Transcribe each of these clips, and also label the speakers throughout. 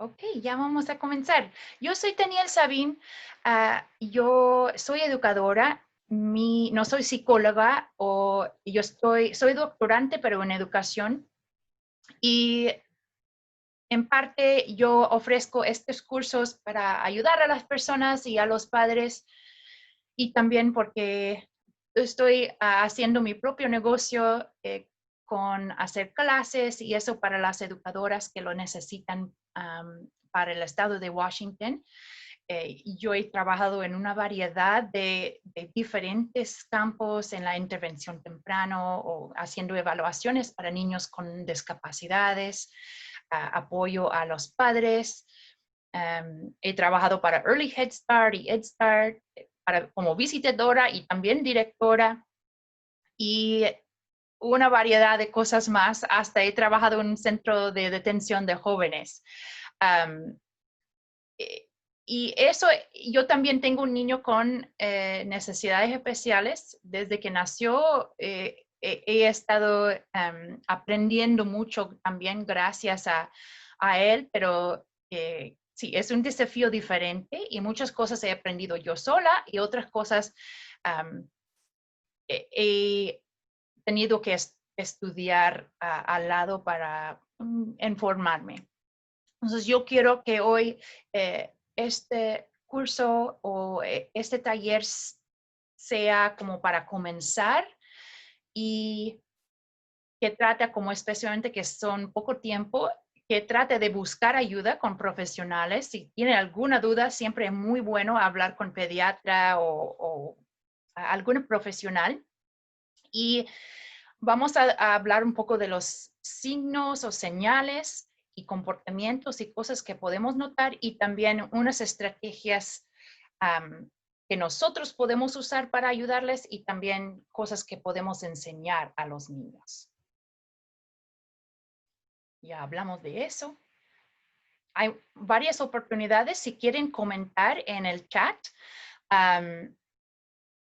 Speaker 1: Ok, ya vamos a comenzar. Yo soy Daniel Sabin, yo soy educadora, no soy psicóloga o soy doctorante, pero en educación. Y en parte yo ofrezco estos cursos para ayudar a las personas y a los padres y también porque estoy haciendo mi propio negocio con hacer clases y eso para las educadoras que lo necesitan para el estado de Washington. Yo he trabajado en una variedad de diferentes campos en la intervención temprano o haciendo evaluaciones para niños con discapacidades, apoyo a los padres. He trabajado para Early Head Start y Head Start como visitadora y también directora y una variedad de cosas más. Hasta he trabajado en un centro de detención de jóvenes. Um, y eso, yo también tengo un niño con necesidades especiales. Desde que nació, he estado aprendiendo mucho también gracias a él, pero sí, es un desafío diferente y muchas cosas he aprendido yo sola y otras cosas he tenido que estudiar al lado para informarme. Entonces, yo quiero que hoy este curso o este taller sea como para comenzar y que trate como especialmente que son poco tiempo, que trate de buscar ayuda con profesionales. Si tiene alguna duda, siempre es muy bueno hablar con pediatra o algún profesional. Y vamos a hablar un poco de los signos o señales y comportamientos y cosas que podemos notar y también unas estrategias que nosotros podemos usar para ayudarles y también cosas que podemos enseñar a los niños. Ya hablamos de eso. Hay varias oportunidades. Si quieren comentar en el chat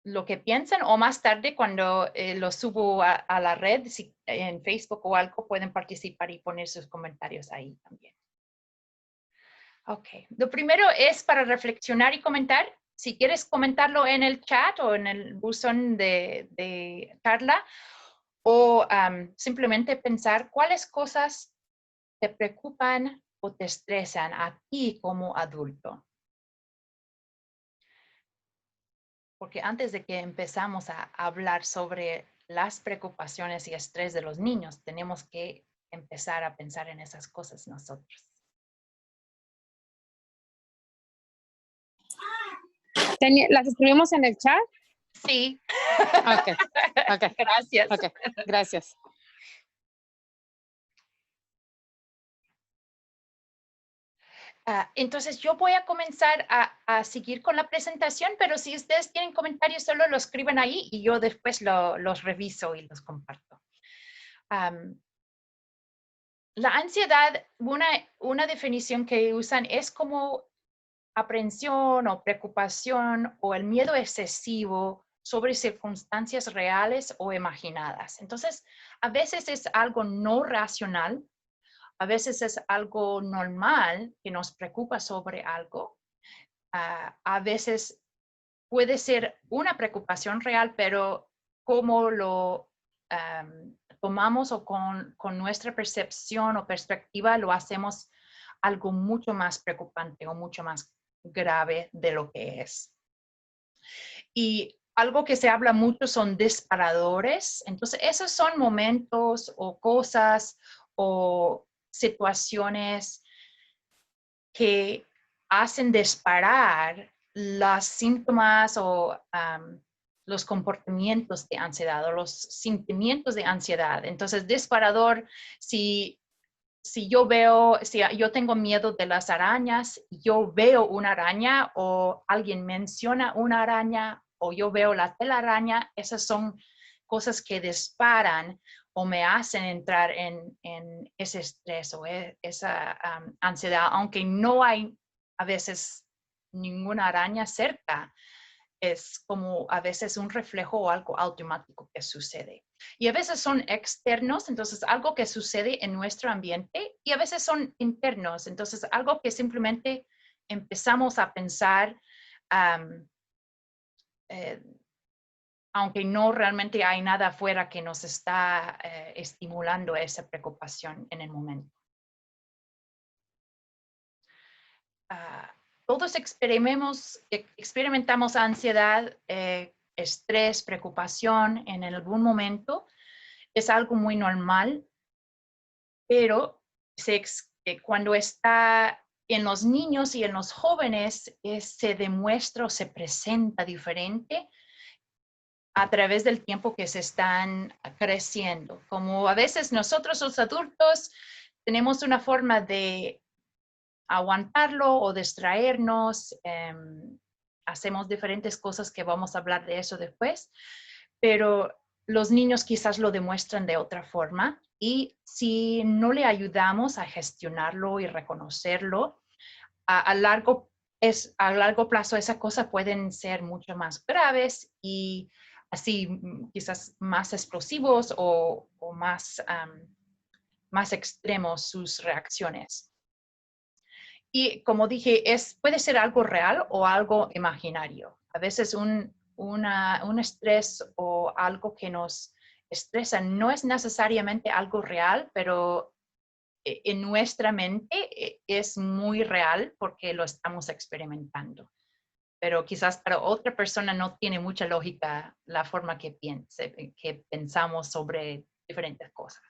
Speaker 1: lo que piensan o más tarde cuando lo subo a la red, si en Facebook o algo, pueden participar y poner sus comentarios ahí también. Ok, lo primero es para reflexionar y comentar. Si quieres comentarlo en el chat o en el buzón de Carla o simplemente pensar cuáles cosas te preocupan o te estresan a ti como adulto. Porque antes de que empezamos a hablar sobre las preocupaciones y estrés de los niños, tenemos que empezar a pensar en esas cosas nosotros.
Speaker 2: ¿Las escribimos en el chat?
Speaker 1: Sí.
Speaker 2: Ok, ok.
Speaker 1: Gracias.
Speaker 2: Ok, gracias.
Speaker 1: Entonces yo voy a comenzar a seguir con la presentación, pero si ustedes tienen comentarios, solo lo escriben ahí y yo después los reviso y los comparto. La ansiedad, una definición que usan es como aprensión o preocupación o el miedo excesivo sobre circunstancias reales o imaginadas. Entonces, a veces es algo no racional, a veces es algo normal que nos preocupa sobre algo, a veces puede ser una preocupación real, pero cómo lo tomamos o con nuestra percepción o perspectiva lo hacemos algo mucho más preocupante o mucho más grave de lo que es. Y algo que se habla mucho son disparadores. Entonces, esos son momentos o cosas o situaciones que hacen disparar los síntomas o los comportamientos de ansiedad o los sentimientos de ansiedad. Entonces, disparador, si yo tengo miedo de las arañas, yo veo una araña o alguien menciona una araña o yo veo la telaraña, esas son cosas que disparan o me hacen entrar en ese estrés o esa ansiedad, aunque no hay a veces ninguna araña cerca. es como a veces un reflejo o algo automático que sucede. Y a veces son externos, entonces algo que sucede en nuestro ambiente, y a veces son internos, entonces algo que simplemente empezamos a pensar, eh, aunque no realmente hay nada afuera que nos está estimulando esa preocupación en el momento. Todos experimentamos ansiedad, estrés, preocupación en algún momento. Es algo muy normal, pero cuando está en los niños y en los jóvenes, se demuestra o se presenta diferente a través del tiempo que se están creciendo. Como a veces nosotros los adultos tenemos una forma de aguantarlo o distraernos, hacemos diferentes cosas que vamos a hablar de eso después, pero los niños quizás lo demuestran de otra forma y si no le ayudamos a gestionarlo y reconocerlo, a largo plazo esas cosas pueden ser mucho más graves y así quizás más explosivos o más, más extremos sus reacciones. Y como dije, puede ser algo real o algo imaginario. A veces un estrés o algo que nos estresa no es necesariamente algo real, pero en nuestra mente es muy real porque lo estamos experimentando. Pero quizás para otra persona no tiene mucha lógica la forma que pensamos sobre diferentes cosas.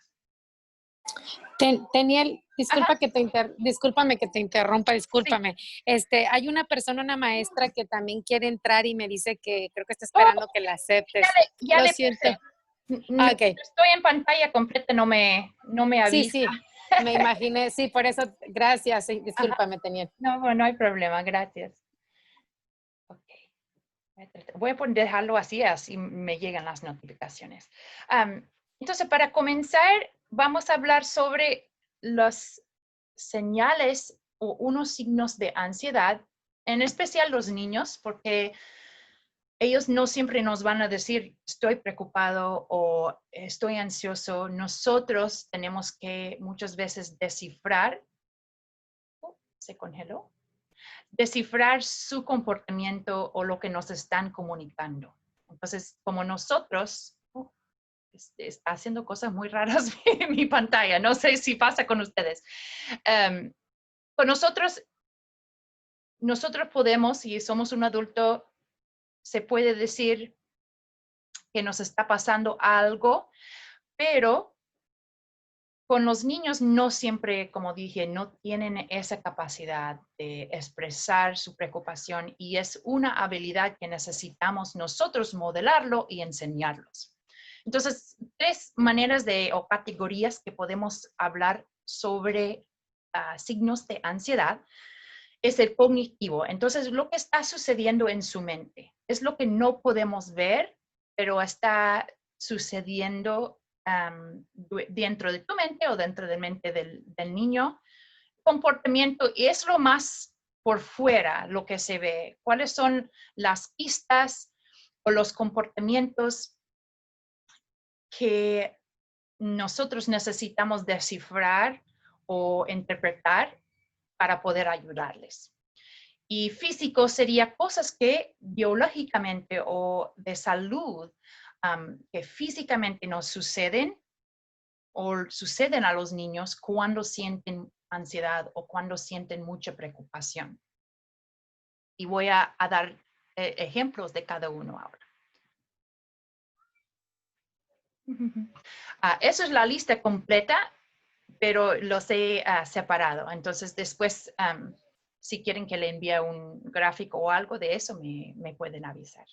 Speaker 2: Teniel,
Speaker 1: Ajá,
Speaker 2: discúlpame que te interrumpa,
Speaker 1: sí.
Speaker 2: discúlpame. Hay una persona, una maestra que también quiere entrar y me dice que creo que está
Speaker 1: Oh,
Speaker 2: esperando que la aceptes.
Speaker 1: ya
Speaker 2: Lo
Speaker 1: le
Speaker 2: siento.
Speaker 1: puse.
Speaker 2: Ah,
Speaker 1: Cuando
Speaker 2: ok.
Speaker 1: estoy en pantalla completa no me
Speaker 2: Sí,
Speaker 1: avisa.
Speaker 2: sí, me imaginé. Sí, por eso, gracias. Sí,
Speaker 1: Ajá.
Speaker 2: discúlpame, Teniel.
Speaker 1: No, no hay problema, gracias. Okay. Voy a dejarlo así, así me llegan las notificaciones. Entonces, para comenzar, vamos a hablar sobre las señales o unos signos de ansiedad, en especial los niños, porque ellos no siempre nos van a decir estoy preocupado o estoy ansioso. Nosotros tenemos que muchas veces descifrar, se congeló, descifrar su comportamiento o lo que nos están comunicando. Entonces, como nosotros, está haciendo cosas muy raras en mi pantalla, no sé si pasa con ustedes. Con nosotros podemos, si somos un adulto, se puede decir que nos está pasando algo, pero con los niños no siempre, como dije, no tienen esa capacidad de expresar su preocupación y es una habilidad que necesitamos nosotros modelarlo y enseñarlos. Entonces, tres maneras o categorías que podemos hablar sobre signos de ansiedad es el cognitivo. Entonces, lo que está sucediendo en su mente es lo que no podemos ver, pero está sucediendo dentro de tu mente o dentro de la mente del niño. Comportamiento, y es lo más por fuera lo que se ve. ¿Cuáles son las pistas o los comportamientos que nosotros necesitamos descifrar o interpretar para poder ayudarles? Y físico sería cosas que biológicamente o de salud, que físicamente nos suceden o suceden a los niños cuando sienten ansiedad o cuando sienten mucha preocupación. Y voy a dar ejemplos de cada uno ahora. Eso es la lista completa, pero los he separado. Entonces, después, si quieren que le envíe un gráfico o algo de eso, me pueden avisar.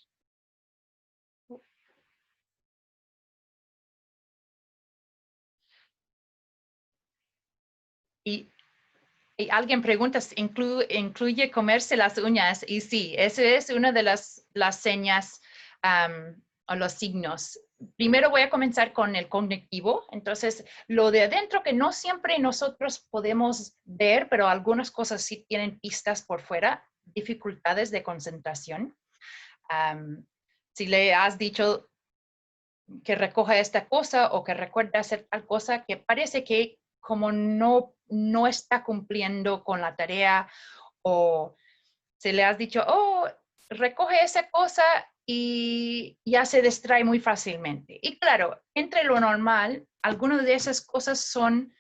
Speaker 1: Y alguien pregunta, ¿incluye comerse las uñas? Y sí, esa es una de las señas o los signos. Primero voy a comenzar con el cognitivo. Entonces, lo de adentro que no siempre nosotros podemos ver, pero algunas cosas sí tienen pistas por fuera, dificultades de concentración. Si le has dicho que recoja esta cosa o que recuerde hacer tal cosa, que parece que como no está cumpliendo con la tarea, o si le has dicho, oh, recoge esa cosa y ya se distrae muy fácilmente. Y claro, entre lo normal, algunas de esas cosas son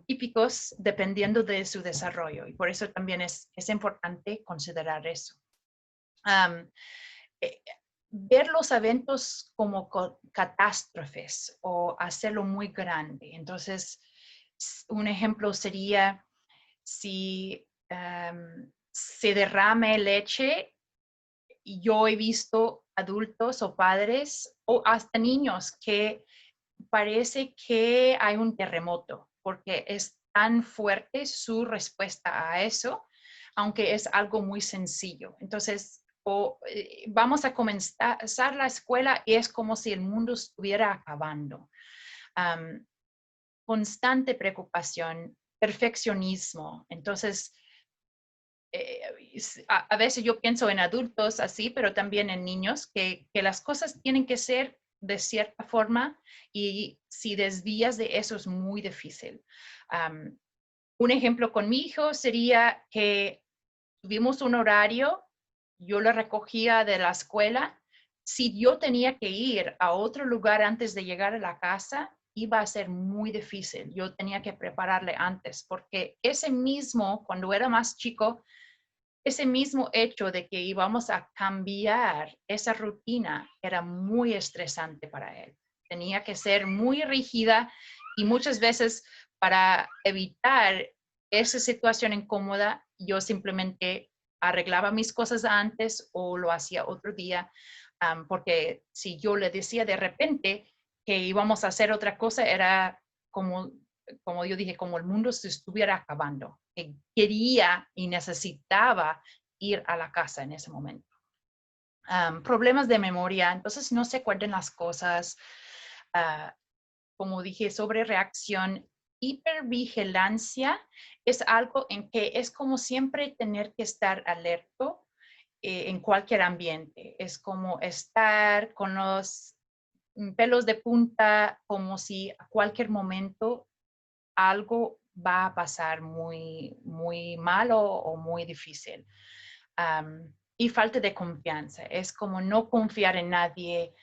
Speaker 1: típicos dependiendo de su desarrollo y por eso también es importante considerar eso. Eh, ver los eventos como catástrofes o hacerlo muy grande. Entonces, un ejemplo sería si se derrame leche, y yo he visto adultos o padres o hasta niños que parece que hay un terremoto porque es tan fuerte su respuesta a eso, aunque es algo muy sencillo. Entonces, vamos a comenzar la escuela y es como si el mundo estuviera acabando. Constante preocupación, perfeccionismo. Entonces, a veces yo pienso en adultos así, pero también en niños, que las cosas tienen que ser de cierta forma y si desvías de eso es muy difícil. Un ejemplo con mi hijo sería que tuvimos un horario, yo lo recogía de la escuela. Si yo tenía que ir a otro lugar antes de llegar a la casa, iba a ser muy difícil. Yo tenía que prepararle antes, porque ese mismo, cuando era más chico, ese mismo hecho de que íbamos a cambiar esa rutina era muy estresante para él. Tenía que ser muy rígida y muchas veces para evitar esa situación incómoda, yo simplemente arreglaba mis cosas antes o lo hacía otro día, porque si yo le decía de repente que íbamos a hacer otra cosa, era como yo dije, como el mundo se estuviera acabando. Que quería y necesitaba ir a la casa en ese momento. Problemas de memoria, entonces no se acuerdan las cosas. Como dije, sobre reacción, hipervigilancia es algo en que es como siempre tener que estar alerto en cualquier ambiente. Es como estar con los pelos de punta, como si a cualquier momento algo va a pasar muy, muy malo o muy difícil. Y falta de confianza. Es como no confiar en nadie,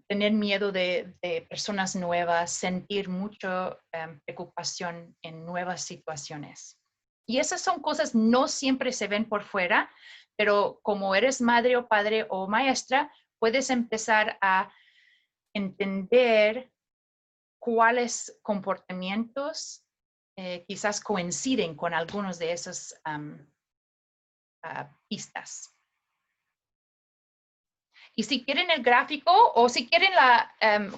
Speaker 1: tener miedo de personas nuevas, sentir mucha preocupación en nuevas situaciones. Y esas son cosas no siempre se ven por fuera, pero como eres madre o padre o maestra, puedes empezar a entender cuáles comportamientos quizás coinciden con algunos de esas pistas. Y si quieren el gráfico o si quieren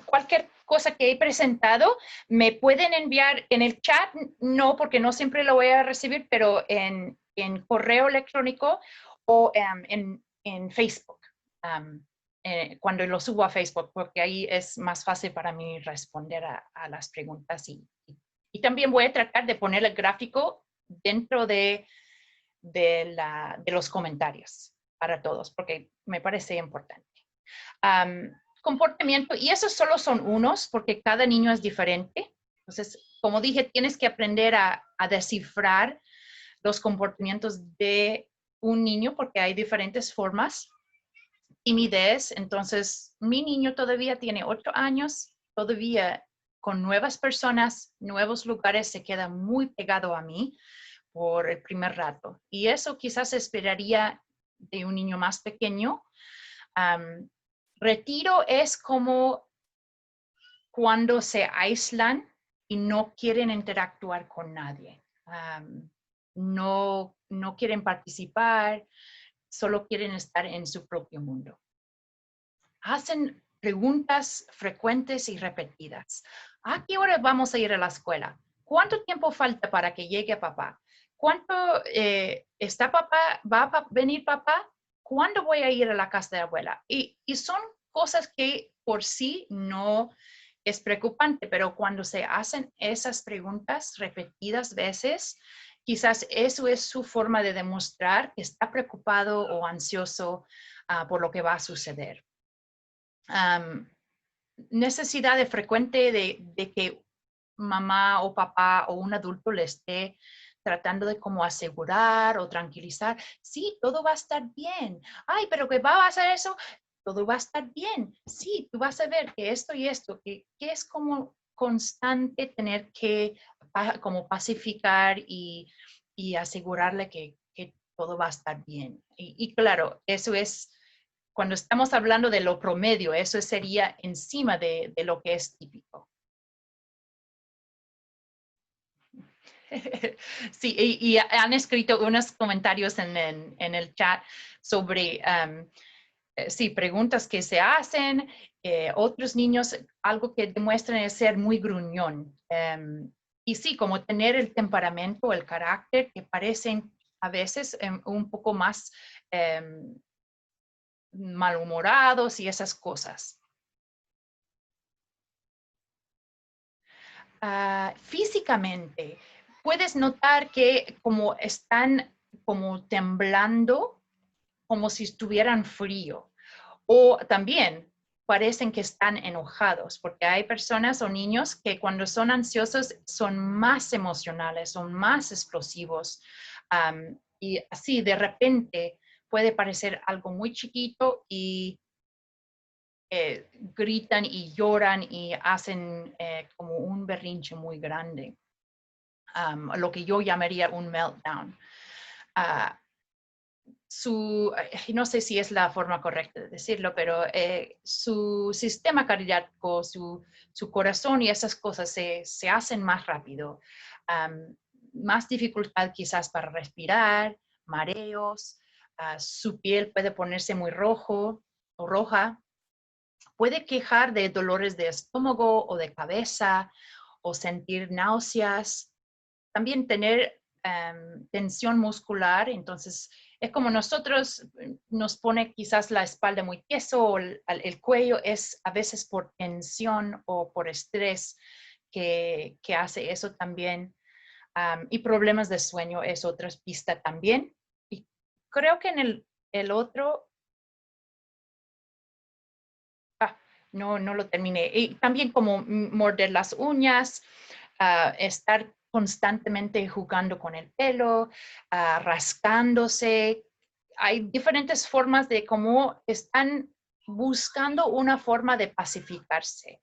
Speaker 1: cualquier cosa que he presentado, me pueden enviar en el chat, no porque no siempre lo voy a recibir, pero en correo electrónico o en Facebook. Cuando lo subo a Facebook, porque ahí es más fácil para mí responder a las preguntas. Y también voy a tratar de poner el gráfico dentro de los comentarios para todos, porque me parece importante. Comportamiento, y esos solo son unos, porque cada niño es diferente. Entonces, como dije, tienes que aprender a descifrar los comportamientos de un niño, porque hay diferentes formas. Timidez, entonces mi niño todavía tiene 8 años, todavía con nuevas personas, nuevos lugares, se queda muy pegado a mí por el primer rato. Y eso quizás esperaría de un niño más pequeño. Retiro es como cuando se aíslan y no quieren interactuar con nadie. No quieren participar, solo quieren estar en su propio mundo. Hacen preguntas frecuentes y repetidas. ¿A qué hora vamos a ir a la escuela? ¿Cuánto tiempo falta para que llegue papá? ¿Cuánto está papá? ¿Va a venir papá? ¿Cuándo voy a ir a la casa de abuela? Y son cosas que por sí no es preocupante, pero cuando se hacen esas preguntas repetidas veces, quizás eso es su forma de demostrar que está preocupado o ansioso por lo que va a suceder. Necesidad de frecuente de que mamá o papá o un adulto le esté tratando de como asegurar o tranquilizar, sí, todo va a estar bien. Ay, pero ¿qué va a hacer eso? Todo va a estar bien. Sí, tú vas a ver que esto y esto, que es como constante tener que como pacificar y asegurarle que todo va a estar bien. Y claro, eso es, cuando estamos hablando de lo promedio, eso sería encima de lo que es típico. Sí, y han escrito unos comentarios en el chat sobre, sí, preguntas que se hacen. Otros niños, algo que demuestran es ser muy gruñón. Y sí, como tener el temperamento, el carácter, que parecen a veces un poco más malhumorados y esas cosas. Físicamente, puedes notar que como están como temblando, como si estuvieran frío. O también parecen que están enojados, porque hay personas o niños que cuando son ansiosos son más emocionales, son más explosivos. Y así de repente puede parecer algo muy chiquito y gritan y lloran y hacen como un berrinche muy grande, lo que yo llamaría un meltdown. Uh, no sé si es la forma correcta de decirlo, pero su sistema cardíaco, su corazón y esas cosas se hacen más rápido. Más dificultad quizás para respirar, mareos, su piel puede ponerse muy rojo o roja, puede quejar de dolores de estómago o de cabeza o sentir náuseas, también tener tensión muscular, entonces es como nosotros nos pone quizás la espalda muy tieso o el cuello es a veces por tensión o por estrés que hace eso también. Y problemas de sueño es otra pista también. Y creo que en el otro, no lo terminé. Y también como morder las uñas, estar constantemente jugando con el pelo, rascándose. Hay diferentes formas de cómo están buscando una forma de pacificarse.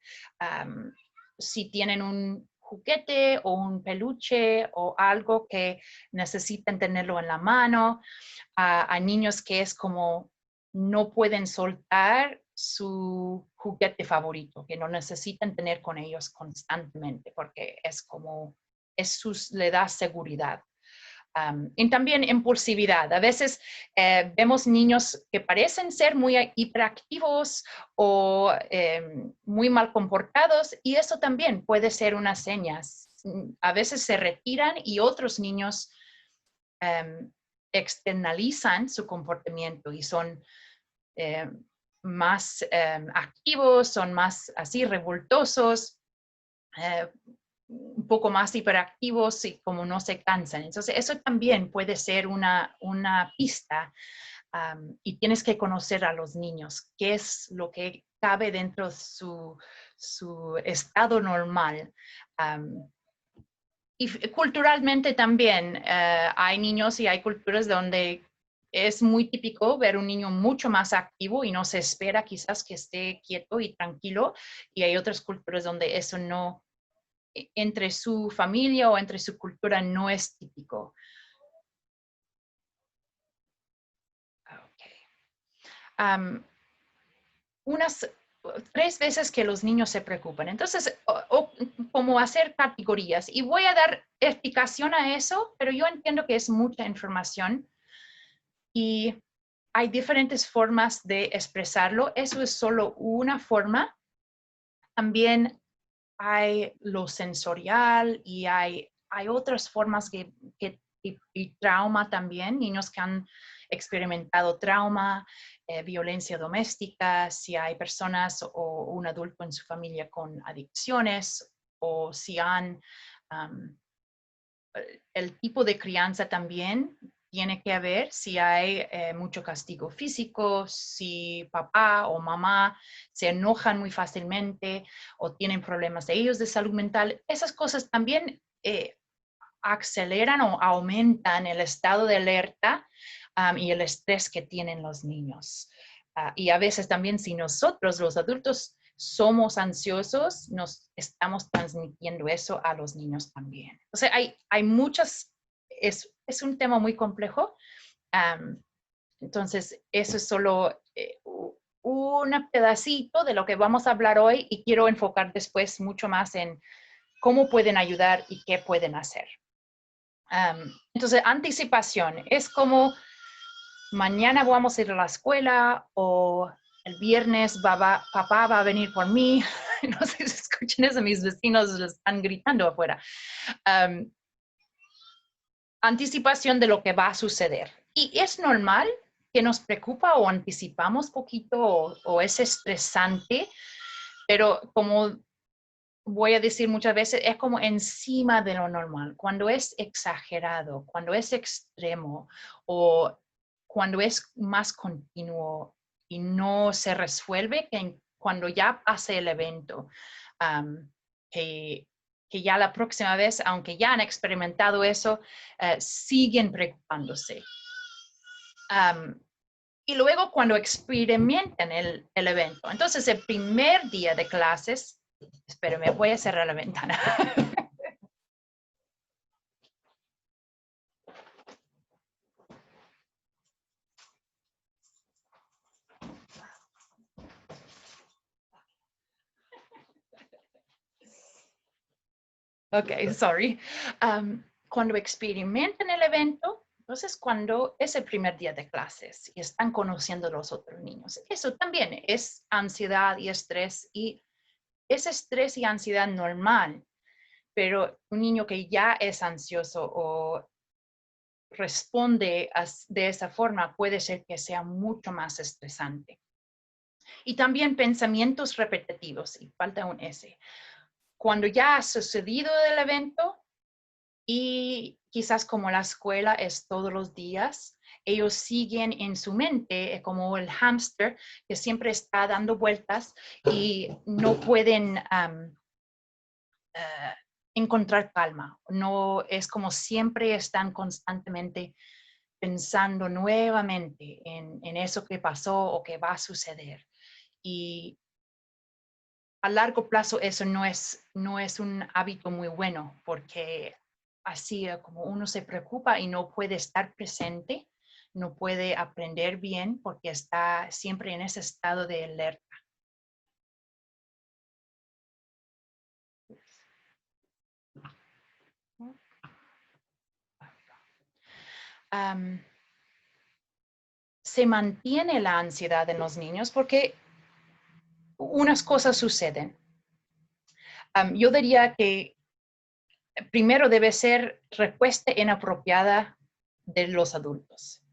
Speaker 1: Si tienen un juguete o un peluche o algo que necesitan tenerlo en la mano, a niños que es como no pueden soltar su juguete favorito, que no necesitan tener con ellos constantemente, porque es como, le da seguridad. Y también impulsividad. A veces vemos niños que parecen ser muy hiperactivos o muy mal comportados y eso también puede ser una seña. A veces se retiran y otros niños externalizan su comportamiento y son más activos, son más así revoltosos, un poco más hiperactivos y como no se cansan. Entonces, eso también puede ser una pista y tienes que conocer a los niños, qué es lo que cabe dentro de su estado normal. Y culturalmente también hay niños y hay culturas donde es muy típico ver un niño mucho más activo y no se espera quizás que esté quieto y tranquilo. Y hay otras culturas donde eso no, entre su familia o entre su cultura no es típico. Okay. Unas 3 veces que los niños se preocupan. Entonces, como hacer categorías. Y voy a dar explicación a eso, pero yo entiendo que es mucha información y hay diferentes formas de expresarlo. Eso es solo una forma. También hay lo sensorial y hay otras formas y trauma también, niños que han experimentado trauma, violencia doméstica, si hay personas o un adulto en su familia con adicciones o si han el tipo de crianza también tiene que ver si hay mucho castigo físico, si papá o mamá se enojan muy fácilmente o tienen problemas de ellos de salud mental. Esas cosas también aceleran o aumentan el estado de alerta y el estrés que tienen los niños. Y a veces también si nosotros, los adultos, somos ansiosos, nos estamos transmitiendo eso a los niños también. O sea, hay muchas, es un tema muy complejo. Entonces, eso es solo un pedacito de lo que vamos a hablar hoy y quiero enfocar después mucho más en cómo pueden ayudar y qué pueden hacer. Entonces, anticipación es como mañana vamos a ir a la escuela o el viernes papá va a venir por mí. No sé si escuchen eso, mis vecinos están gritando afuera. Anticipación de lo que va a suceder. Y es normal que nos preocupa o anticipamos poquito o es estresante, pero como voy a decir muchas veces, es como encima de lo normal. Cuando es exagerado, cuando es extremo o cuando es más continuo y no se resuelve, que cuando ya pase el evento, que, que ya la próxima vez, aunque ya han experimentado eso, siguen preocupándose. Y luego cuando experimenten el evento. Entonces, el primer día de clases, espérame, voy a cerrar la ventana. Ok, sorry. Cuando experimenten el evento, entonces cuando es el primer día de clases y están conociendo a los otros niños. Eso también es ansiedad y estrés y es estrés y ansiedad normal, pero un niño que ya es ansioso o responde de esa forma puede ser que sea mucho más estresante. Y también pensamientos repetitivos, y falta un S. Cuando ya ha sucedido el evento y quizás como la escuela es todos los días, ellos siguen en su mente como el hámster que siempre está dando vueltas y no pueden encontrar calma. No es como siempre están constantemente pensando nuevamente en eso que pasó o que va a suceder. Y a largo plazo eso no es un hábito muy bueno porque así como uno se preocupa y no puede estar presente, no puede aprender bien porque está siempre en ese estado de alerta. Se mantiene la ansiedad en los niños porque unas cosas suceden. Yo diría que primero debe ser respuesta inapropiada de los adultos.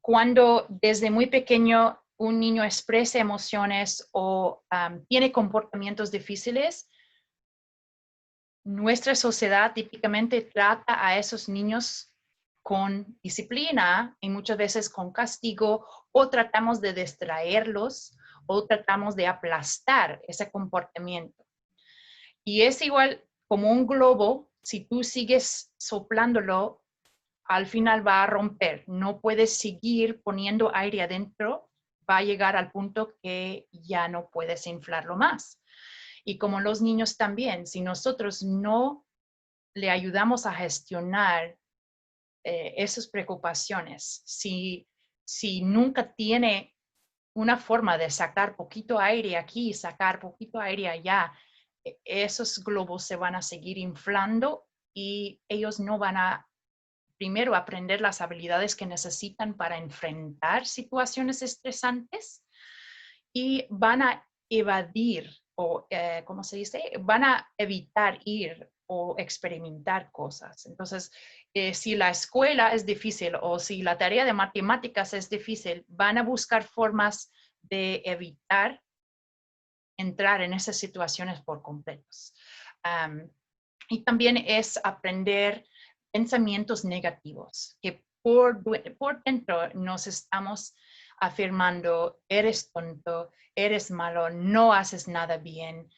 Speaker 1: Cuando desde muy pequeño un niño expresa emociones o tiene comportamientos difíciles, nuestra sociedad típicamente trata a esos niños con disciplina y muchas veces con castigo o tratamos de distraerlos o tratamos de aplastar ese comportamiento. Y es igual como un globo, si tú sigues soplándolo, al final va a romper. No puedes seguir poniendo aire adentro, va a llegar al punto que ya no puedes inflarlo más. Y como los niños también, si nosotros no le ayudamos a gestionar esas preocupaciones, si nunca tiene una forma de sacar poquito aire aquí, sacar poquito aire allá, esos globos se van a seguir inflando y ellos no van a primero aprender las habilidades que necesitan para enfrentar situaciones estresantes y van a evadir o, ¿cómo se dice? Van a evitar ir o experimentar cosas. Entonces, si la escuela es difícil o si la tarea de matemáticas es difícil, van a buscar formas de evitar entrar en esas situaciones por completos. Y también es aprender pensamientos negativos, que por dentro nos estamos afirmando, eres tonto, eres malo, no haces nada bien.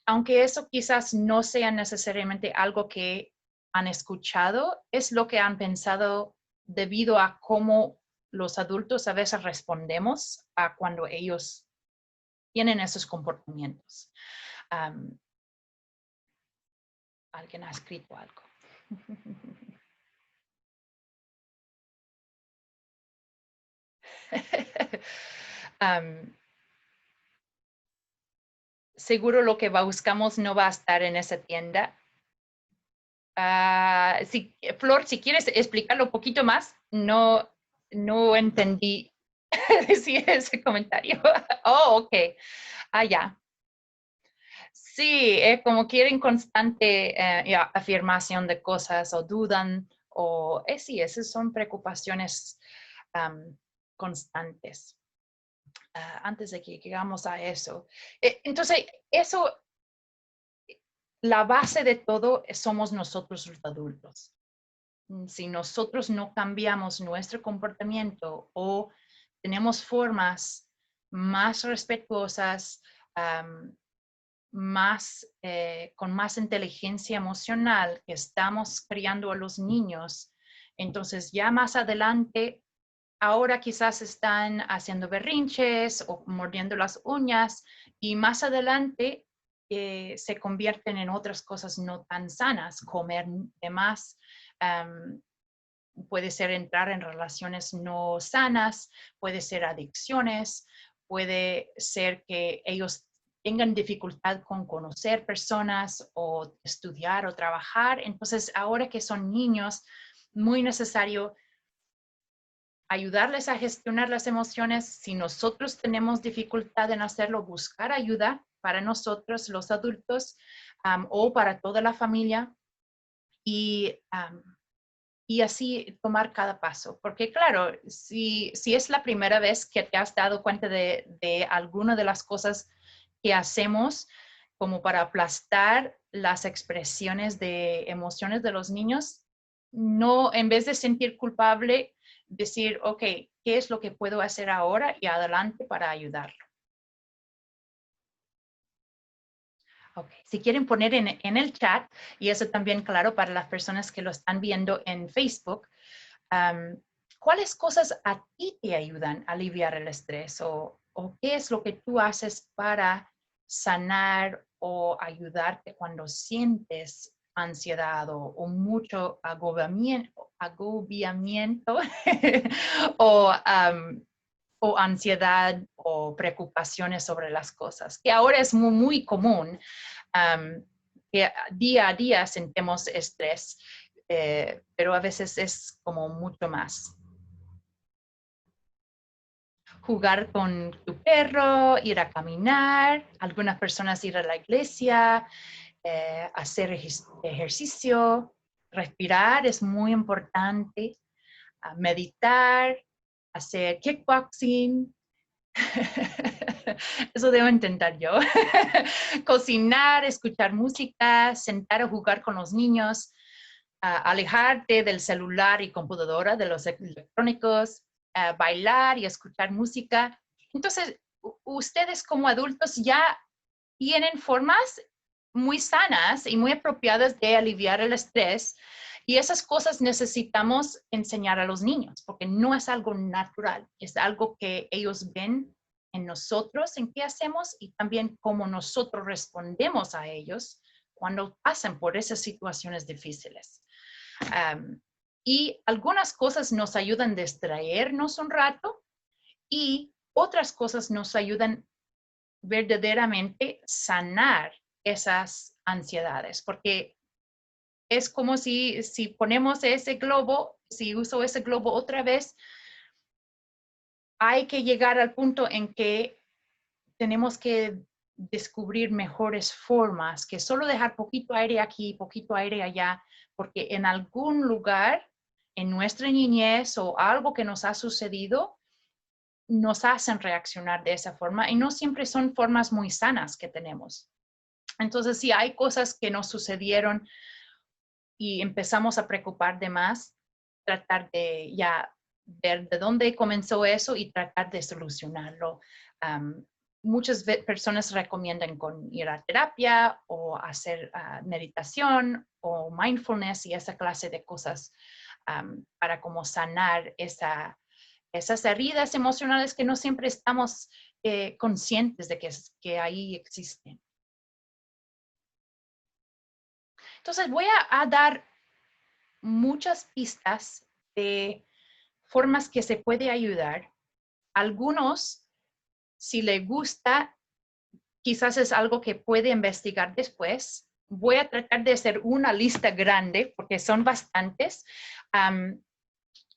Speaker 1: Aunque eso quizás no sea necesariamente algo que han escuchado, es lo que han pensado debido a cómo los adultos a veces respondemos a cuando ellos tienen esos comportamientos. Alguien ha escrito algo. Seguro lo que buscamos no va a estar en esa tienda. Flor, si quieres explicarlo un poquito más, no entendí decir ese comentario. Oh, ok. Ya. Sí, como quieren constante afirmación de cosas o dudan, o sí, esas son preocupaciones constantes. Antes de que llegamos a eso. Entonces, eso, la base de todo somos nosotros los adultos. Si nosotros no cambiamos nuestro comportamiento o tenemos formas más respetuosas, con más inteligencia emocional que estamos criando a los niños, entonces ya más adelante, ahora quizás están haciendo berrinches o mordiendo las uñas y más adelante se convierten en otras cosas no tan sanas, comer de más, puede ser entrar en relaciones no sanas, puede ser adicciones, puede ser que ellos tengan dificultad con conocer personas o estudiar o trabajar. Entonces, ahora que son niños, muy necesario ayudarles a gestionar las emociones. Si nosotros tenemos dificultad en hacerlo, buscar ayuda para nosotros, los adultos, o para toda la familia. Y así tomar cada paso. Porque claro, si es la primera vez que te has dado cuenta de alguna de las cosas que hacemos como para aplastar las expresiones de emociones de los niños, no, en vez de sentir culpable, decir, ok, ¿qué es lo que puedo hacer ahora y adelante para ayudarlo? Okay. Si quieren poner en el chat, y eso también, claro, para las personas que lo están viendo en Facebook, ¿cuáles cosas a ti te ayudan a aliviar el estrés o qué es lo que tú haces para sanar o ayudarte cuando sientes ansiedad o mucho agobiamiento o ansiedad o preocupaciones sobre las cosas, que ahora es muy, muy común, que día a día sentimos estrés, pero a veces es como mucho más. Jugar con tu perro, ir a caminar, algunas personas ir a la iglesia, hacer ejercicio, respirar es muy importante, meditar, hacer kickboxing. Eso debo intentar yo. Cocinar, escuchar música, sentar a jugar con los niños, alejarte del celular y computadora, de los electrónicos, bailar y escuchar música. Entonces, ustedes como adultos ya tienen formas muy sanas y muy apropiadas de aliviar el estrés. Y esas cosas necesitamos enseñar a los niños, porque no es algo natural, es algo que ellos ven en nosotros, en qué hacemos y también cómo nosotros respondemos a ellos cuando pasan por esas situaciones difíciles. Y algunas cosas nos ayudan a distraernos un rato y otras cosas nos ayudan verdaderamente sanar esas ansiedades, porque es como si ponemos ese globo, si uso ese globo otra vez, hay que llegar al punto en que tenemos que descubrir mejores formas que solo dejar poquito aire aquí, poquito aire allá, porque en algún lugar en nuestra niñez o algo que nos ha sucedido, nos hacen reaccionar de esa forma y no siempre son formas muy sanas que tenemos. Entonces, si hay cosas que nos sucedieron y empezamos a preocupar de más, tratar de ya ver de dónde comenzó eso y tratar de solucionarlo. Muchas personas recomiendan con ir a terapia o hacer meditación o mindfulness y esa clase de cosas para como sanar esas heridas emocionales que no siempre estamos conscientes de que ahí existen. Entonces voy a dar muchas pistas de formas que se puede ayudar. Algunos, si le gusta, quizás es algo que puede investigar después. Voy a tratar de hacer una lista grande, porque son bastantes,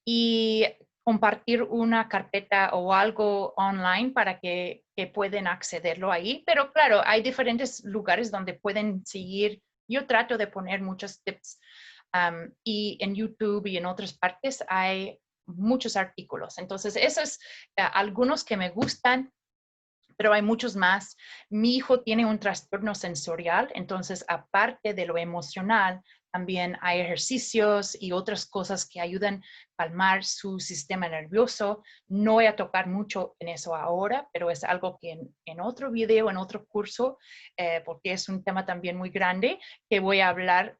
Speaker 1: y compartir una carpeta o algo online para que puedan accederlo ahí. Pero claro, hay diferentes lugares donde pueden seguir. Yo trato de poner muchos tips y en YouTube y en otras partes hay muchos artículos. Entonces, esos algunos que me gustan, pero hay muchos más. Mi hijo tiene un trastorno sensorial, entonces aparte de lo emocional, también hay ejercicios y otras cosas que ayudan a calmar su sistema nervioso. No voy a tocar mucho en eso ahora, pero es algo que en otro video, en otro curso, porque es un tema también muy grande, que voy a hablar,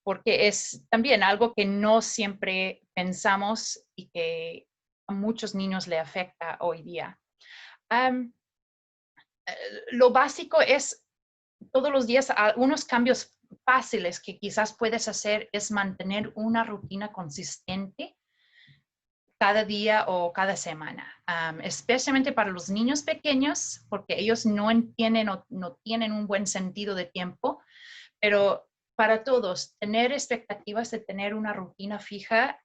Speaker 1: porque es también algo que no siempre pensamos y que a muchos niños le afecta hoy día. Um, lo básico es todos los días unos cambios fáciles que quizás puedes hacer es mantener una rutina consistente cada día o cada semana, especialmente para los niños pequeños, porque ellos no entienden o no tienen un buen sentido de tiempo, pero para todos, tener expectativas de tener una rutina fija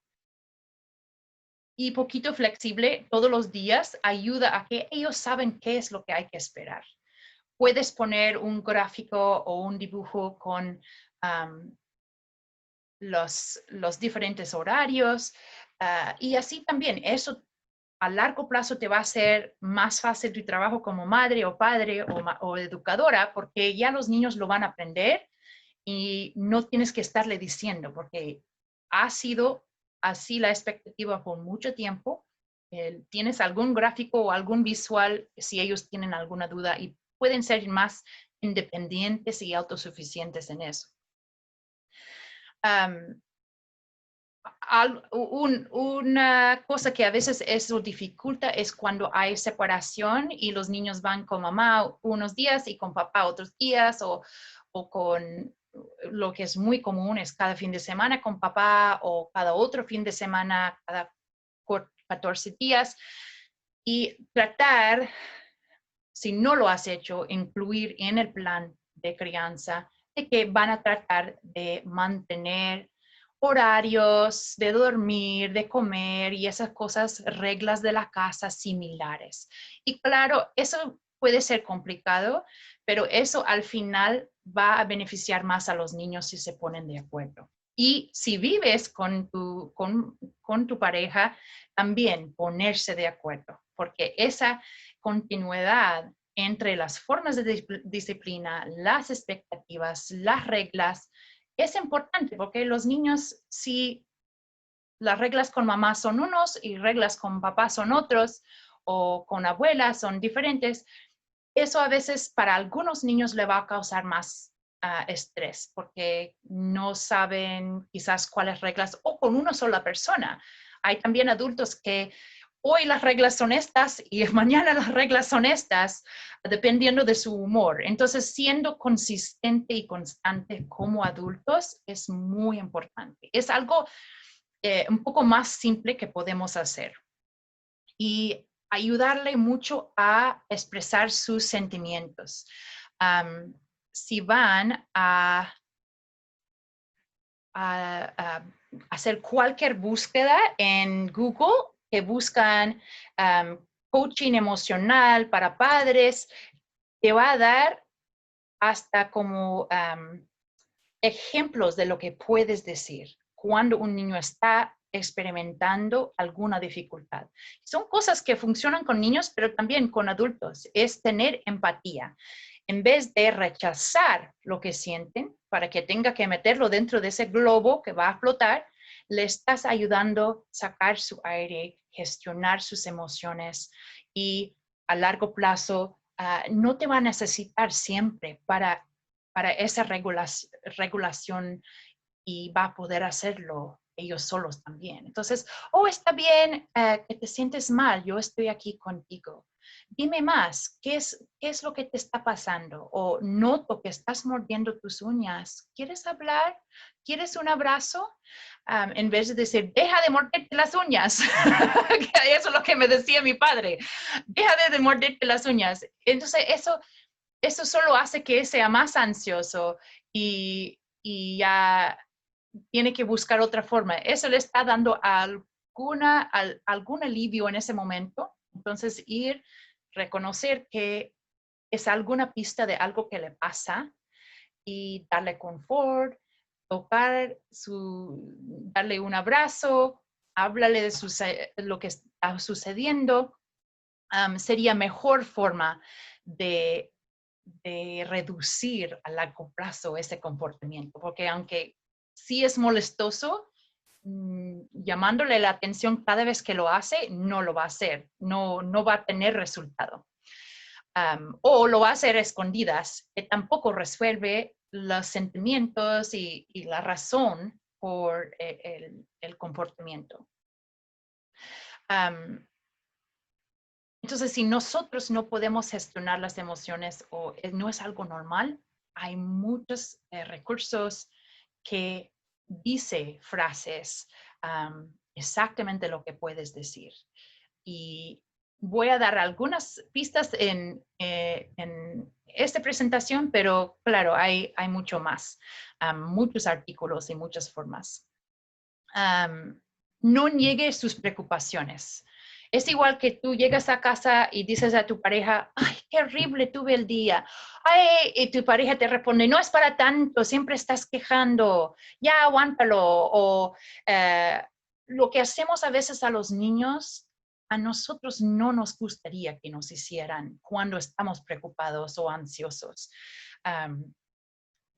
Speaker 1: y poquito flexible todos los días ayuda a que ellos saben qué es lo que hay que esperar. Puedes poner un gráfico o un dibujo con los diferentes horarios y así también eso a largo plazo te va a hacer más fácil tu trabajo como madre o padre o educadora porque ya los niños lo van a aprender y no tienes que estarle diciendo porque ha sido así la expectativa por mucho tiempo. Tienes algún gráfico o algún visual si ellos tienen alguna duda y pueden ser más independientes y autosuficientes en eso. Una cosa que a veces eso dificulta es cuando hay separación y los niños van con mamá unos días y con papá otros días o con lo que es muy común es cada fin de semana con papá o cada otro fin de semana, cada 14 días y tratar, si no lo has hecho, incluir en el plan de crianza de que van a tratar de mantener horarios de dormir, de comer y esas cosas, reglas de la casa similares. Y claro, eso puede ser complicado, pero eso al final va a beneficiar más a los niños si se ponen de acuerdo. Y si vives con tu pareja, también ponerse de acuerdo, porque esa continuidad entre las formas de disciplina, las expectativas, las reglas, es importante porque los niños, si las reglas con mamá son unos y reglas con papá son otros o con abuelas son diferentes, eso a veces para algunos niños le va a causar más estrés porque no saben quizás cuáles reglas o con una sola persona. Hay también adultos que hoy las reglas son estas y mañana las reglas son estas, dependiendo de su humor. Entonces, siendo consistente y constante como adultos es muy importante. Es algo un poco más simple que podemos hacer. Y ayudarle mucho a expresar sus sentimientos. Si van a hacer cualquier búsqueda en Google, que buscan coaching emocional para padres, te va a dar hasta como ejemplos de lo que puedes decir cuando un niño está experimentando alguna dificultad. Son cosas que funcionan con niños, pero también con adultos. Es tener empatía. En vez de rechazar lo que sienten, para que tenga que meterlo dentro de ese globo que va a flotar, le estás ayudando a sacar su aire, gestionar sus emociones y a largo plazo no te va a necesitar siempre para esa regulación y va a poder hacerlo ellos solos también. Entonces, está bien que te sientes mal, yo estoy aquí contigo. Dime más, qué es lo que te está pasando? O noto que estás mordiendo tus uñas. ¿Quieres hablar? ¿Quieres un abrazo? En vez de decir, deja de morderte las uñas. Eso es lo que me decía mi padre. Deja de morderte las uñas. Entonces, eso solo hace que sea más ansioso y ya tiene que buscar otra forma. Eso le está dando algún alivio en ese momento. Entonces, reconocer que es alguna pista de algo que le pasa y darle confort, darle un abrazo, háblale de lo que está sucediendo. Sería mejor forma de reducir a largo plazo ese comportamiento, porque aunque sí es molestoso, llamándole la atención cada vez que lo hace, no lo va a hacer, no va a tener resultado. O lo va a hacer a escondidas, que tampoco resuelve los sentimientos y la razón por el comportamiento. Entonces, si nosotros no podemos gestionar las emociones o no es algo normal, hay muchos recursos que dice frases exactamente lo que puedes decir. Y voy a dar algunas pistas en esta presentación, pero claro, hay mucho más, muchos artículos y muchas formas. No niegue sus preocupaciones. Es igual que tú llegas a casa y dices a tu pareja, ay, qué horrible tuve el día. Ay, y tu pareja te responde, no es para tanto, siempre estás quejando, ya aguántalo. O lo que hacemos a veces a los niños, a nosotros no nos gustaría que nos hicieran cuando estamos preocupados o ansiosos.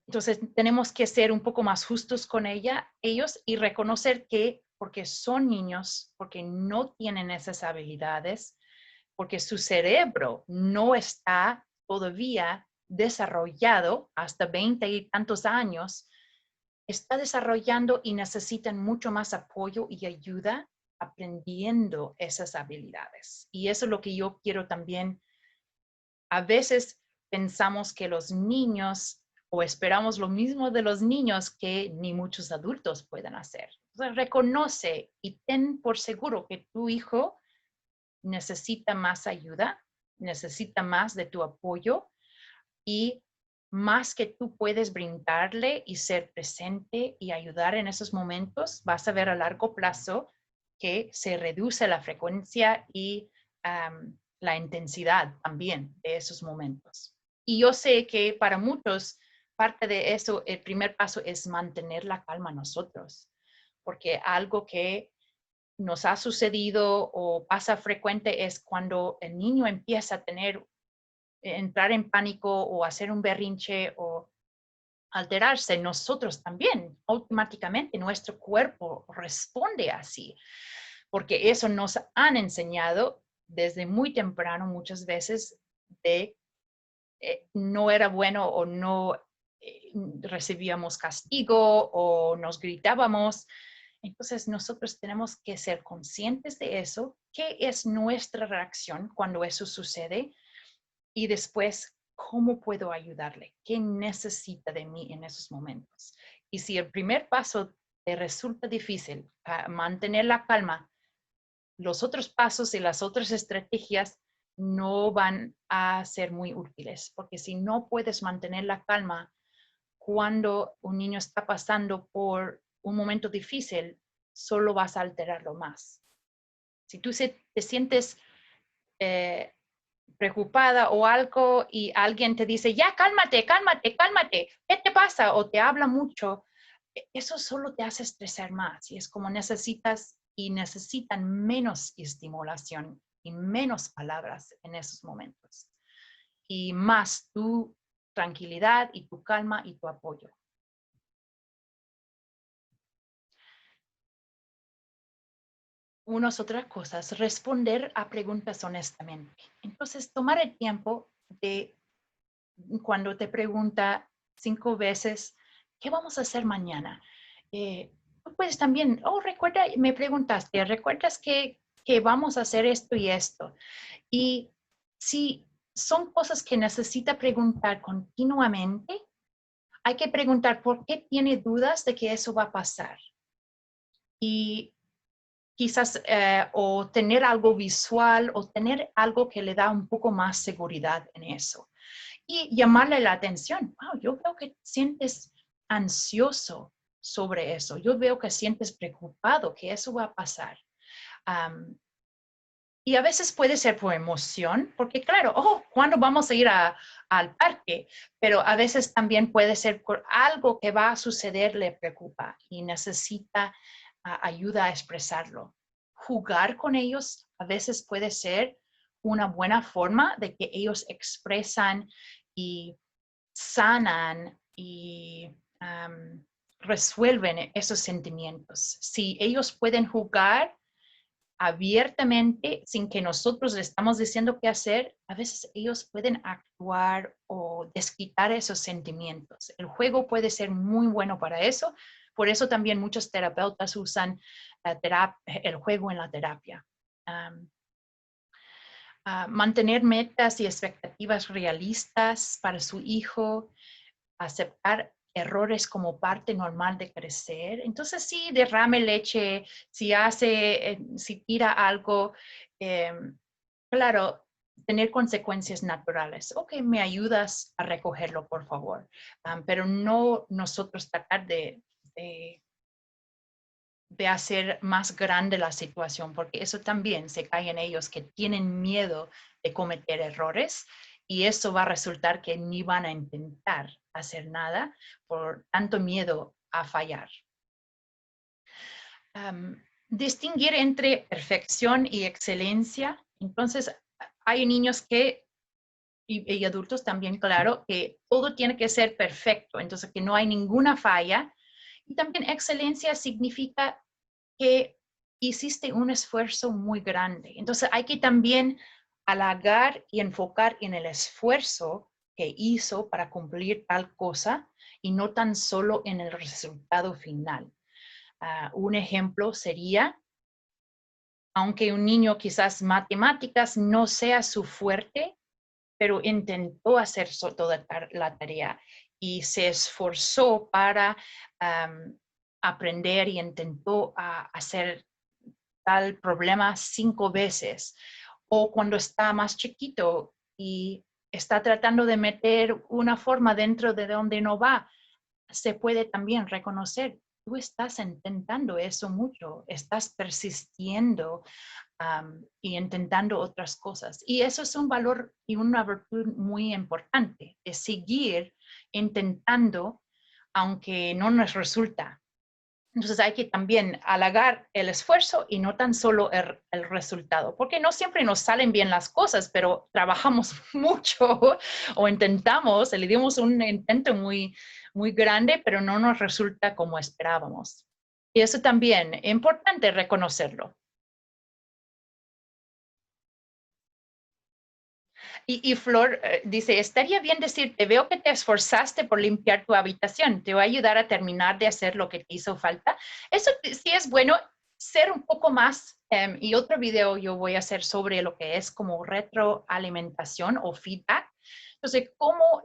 Speaker 1: Entonces, tenemos que ser un poco más justos con ellos y reconocer que porque son niños, porque no tienen esas habilidades, porque su cerebro no está todavía desarrollado hasta 20 y tantos años, está desarrollando y necesitan mucho más apoyo y ayuda aprendiendo esas habilidades. Y eso es lo que yo quiero también. A veces pensamos que los niños o esperamos lo mismo de los niños que ni muchos adultos pueden hacer. Entonces, reconoce y ten por seguro que tu hijo necesita más ayuda, necesita más de tu apoyo y más que tú puedes brindarle y ser presente y ayudar en esos momentos, vas a ver a largo plazo que se reduce la frecuencia y la intensidad también de esos momentos. Y yo sé que para muchos, parte de eso, el primer paso es mantener la calma nosotros, porque algo que nos ha sucedido o pasa frecuente es cuando el niño empieza a entrar en pánico o hacer un berrinche o alterarse, nosotros también, automáticamente nuestro cuerpo responde así, porque eso nos han enseñado desde muy temprano muchas veces de no era bueno o no recibíamos castigo o nos gritábamos. Entonces nosotros tenemos que ser conscientes de eso, qué es nuestra reacción cuando eso sucede y después, ¿cómo puedo ayudarle? ¿Qué necesita de mí en esos momentos? Y si el primer paso te resulta difícil, mantener la calma, los otros pasos y las otras estrategias no van a ser muy útiles, porque si no puedes mantener la calma cuando un niño está pasando por un momento difícil, solo vas a alterarlo más. Si tú te sientes preocupada o algo y alguien te dice, ya cálmate, cálmate, cálmate, ¿qué te pasa? O te habla mucho, eso solo te hace estresar más y es como necesitan menos estimulación y menos palabras en esos momentos y más tu tranquilidad y tu calma y tu apoyo. unas otras cosas, responder a preguntas honestamente. Entonces, tomar el tiempo de cuando te pregunta 5 veces, ¿qué vamos a hacer mañana? Tú puedes también, oh, recuerda, me preguntaste, ¿recuerdas que vamos a hacer esto y esto? Y si son cosas que necesita preguntar continuamente, hay que preguntar por qué tiene dudas de que eso va a pasar. Y quizás o tener algo visual o tener algo que le da un poco más seguridad en eso. Y llamarle la atención. Wow, yo veo que sientes ansioso sobre eso. Yo veo que sientes preocupado que eso va a pasar. Um, y a veces puede ser por emoción, porque claro, oh, ¿cuándo vamos a ir al parque? Pero a veces también puede ser por algo que va a suceder, le preocupa y necesita ayuda a expresarlo. Jugar con ellos a veces puede ser una buena forma de que ellos expresan y sanan y resuelven esos sentimientos. Si ellos pueden jugar abiertamente, sin que nosotros le estamos diciendo qué hacer, a veces ellos pueden actuar o desquitar esos sentimientos. El juego puede ser muy bueno para eso. Por eso también muchos terapeutas usan el juego en la terapia. Um, Mantener metas y expectativas realistas para su hijo, aceptar errores como parte normal de crecer. Entonces, sí, derrame leche, si tira algo, eh, claro, tener consecuencias naturales. Ok, me ayudas a recogerlo, por favor. Pero no nosotros tratar de hacer más grande la situación, porque eso también se cae en ellos que tienen miedo de cometer errores y eso va a resultar que ni van a intentar hacer nada por tanto miedo a fallar. Distinguir entre perfección y excelencia. Entonces, hay niños y adultos también, claro, que todo tiene que ser perfecto, entonces que no hay ninguna falla. Y también excelencia significa que hiciste un esfuerzo muy grande. Entonces hay que también halagar y enfocar en el esfuerzo que hizo para cumplir tal cosa y no tan solo en el resultado final. Un ejemplo sería, aunque un niño quizás matemáticas no sea su fuerte, pero intentó hacer toda la tarea y se esforzó para aprender y intentó hacer tal problema 5 veces. O cuando está más chiquito y está tratando de meter una forma dentro de donde no va, se puede también reconocer, tú estás intentando eso mucho, estás persistiendo y intentando otras cosas. Y eso es un valor y una virtud muy importante, es seguir intentando aunque no nos resulta. Entonces hay que también halagar el esfuerzo y no tan solo el resultado, porque no siempre nos salen bien las cosas, pero trabajamos mucho o intentamos, le dimos un intento muy, muy grande, pero no nos resulta como esperábamos. Y eso también es importante reconocerlo. Y Flor dice, estaría bien decirte, veo que te esforzaste por limpiar tu habitación, te va a ayudar a terminar de hacer lo que te hizo falta. Eso sí es bueno, ser un poco más, y otro video yo voy a hacer sobre lo que es como retroalimentación o feedback. Entonces, cómo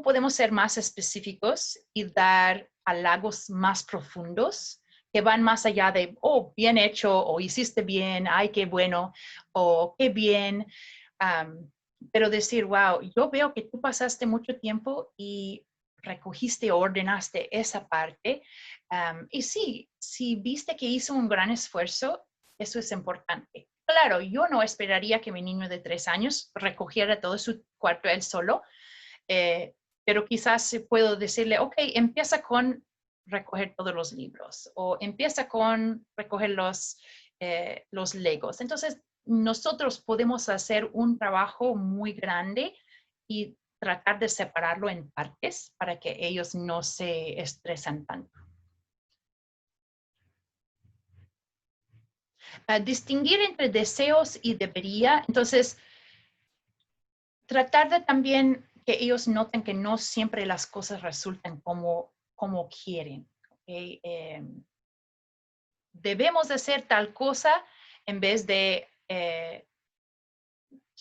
Speaker 1: podemos ser más específicos y dar halagos más profundos que van más allá de, oh, bien hecho, o hiciste bien, ay, qué bueno, o qué bien. Um, pero decir, wow, yo veo que tú pasaste mucho tiempo y recogiste, ordenaste esa parte. Y sí, si viste que hizo un gran esfuerzo, eso es importante. Claro, yo no esperaría que mi niño de 3 años recogiera todo su cuarto él solo, eh, pero quizás puedo decirle, ok, empieza con recoger todos los libros o empieza con recoger los Legos. Entonces, nosotros podemos hacer un trabajo muy grande y tratar de separarlo en partes para que ellos no se estresan tanto. distinguir entre deseos y debería. Entonces, tratar de también que ellos noten que no siempre las cosas resultan como quieren. ¿Okay? Debemos de hacer tal cosa en vez de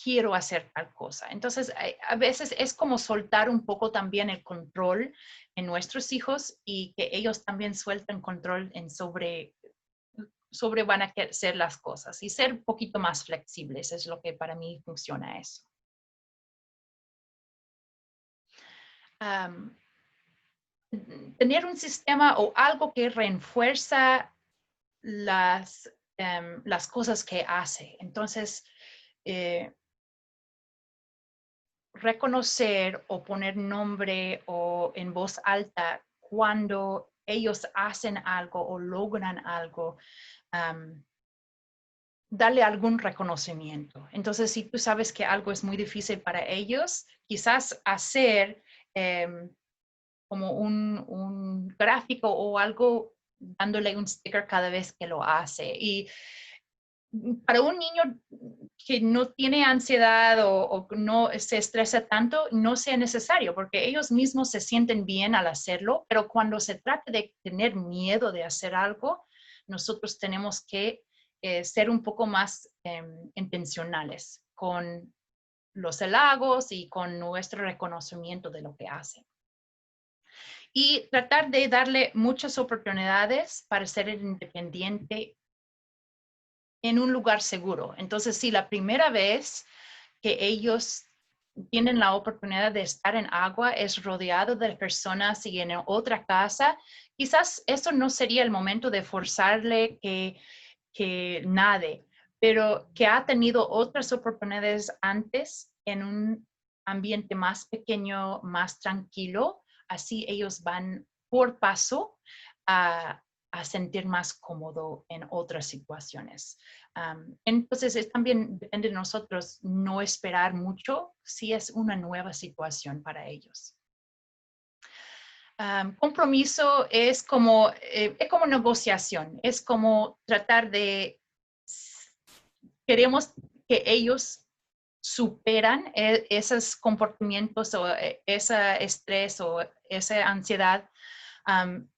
Speaker 1: quiero hacer tal cosa. Entonces, a veces es como soltar un poco también el control en nuestros hijos y que ellos también suelten control en sobre van a hacer las cosas y ser un poquito más flexibles es lo que para mí funciona eso. Tener un sistema o algo que refuerza las cosas que hace. Entonces, reconocer o poner nombre o en voz alta cuando ellos hacen algo o logran algo, darle algún reconocimiento. Entonces, si tú sabes que algo es muy difícil para ellos, quizás hacer como un gráfico o algo dándole un sticker cada vez que lo hace. Y para un niño que no tiene ansiedad o no se estresa tanto, no sea necesario, porque ellos mismos se sienten bien al hacerlo, pero cuando se trata de tener miedo de hacer algo, nosotros tenemos que ser un poco más intencionales con los halagos y con nuestro reconocimiento de lo que hacen. Y tratar de darle muchas oportunidades para ser independiente en un lugar seguro. Entonces, si la primera vez que ellos tienen la oportunidad de estar en agua es rodeado de personas y en otra casa, quizás eso no sería el momento de forzarle que nade, pero que ha tenido otras oportunidades antes en un ambiente más pequeño, más tranquilo, así ellos van por paso a sentir más cómodo en otras situaciones. Entonces, también depende de nosotros no esperar mucho si es una nueva situación para ellos. Compromiso es como negociación, es como tratar de, queremos que ellos superan esos comportamientos o ese estrés o esa ansiedad.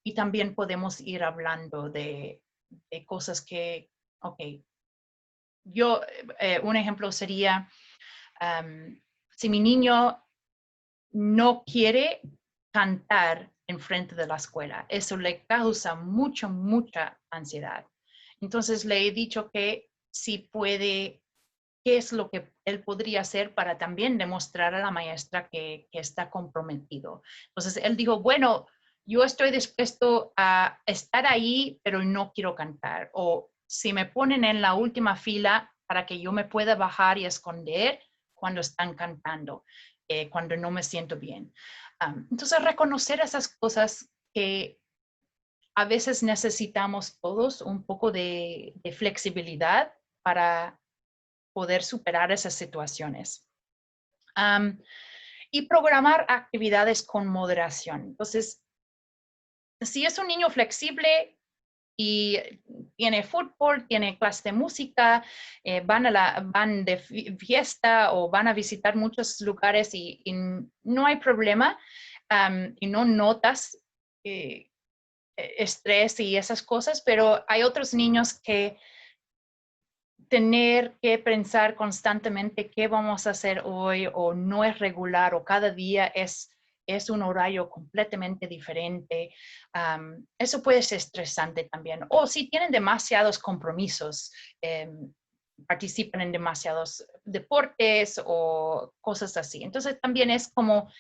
Speaker 1: Y también podemos ir hablando de cosas que, ok, un ejemplo sería, si mi niño no quiere cantar en frente de la escuela, eso le causa mucha ansiedad. Entonces le he dicho que si puede, qué es lo que él podría hacer para también demostrar a la maestra que está comprometido. Entonces él dijo, bueno, yo estoy dispuesto a estar ahí, pero no quiero cantar. O si me ponen en la última fila para que yo me pueda bajar y esconder cuando están cantando, cuando no me siento bien. Entonces, reconocer esas cosas que a veces necesitamos todos un poco de flexibilidad para poder superar esas situaciones. Y programar actividades con moderación. Entonces, si es un niño flexible y tiene fútbol, tiene clase de música, van de fiesta o van a visitar muchos lugares y no hay problema y no notas estrés y esas cosas, pero hay otros niños que tener que pensar constantemente qué vamos a hacer hoy o no es regular o cada día es un horario completamente diferente. Eso puede ser estresante también. O si tienen demasiados compromisos, participan en demasiados deportes o cosas así. Entonces también es como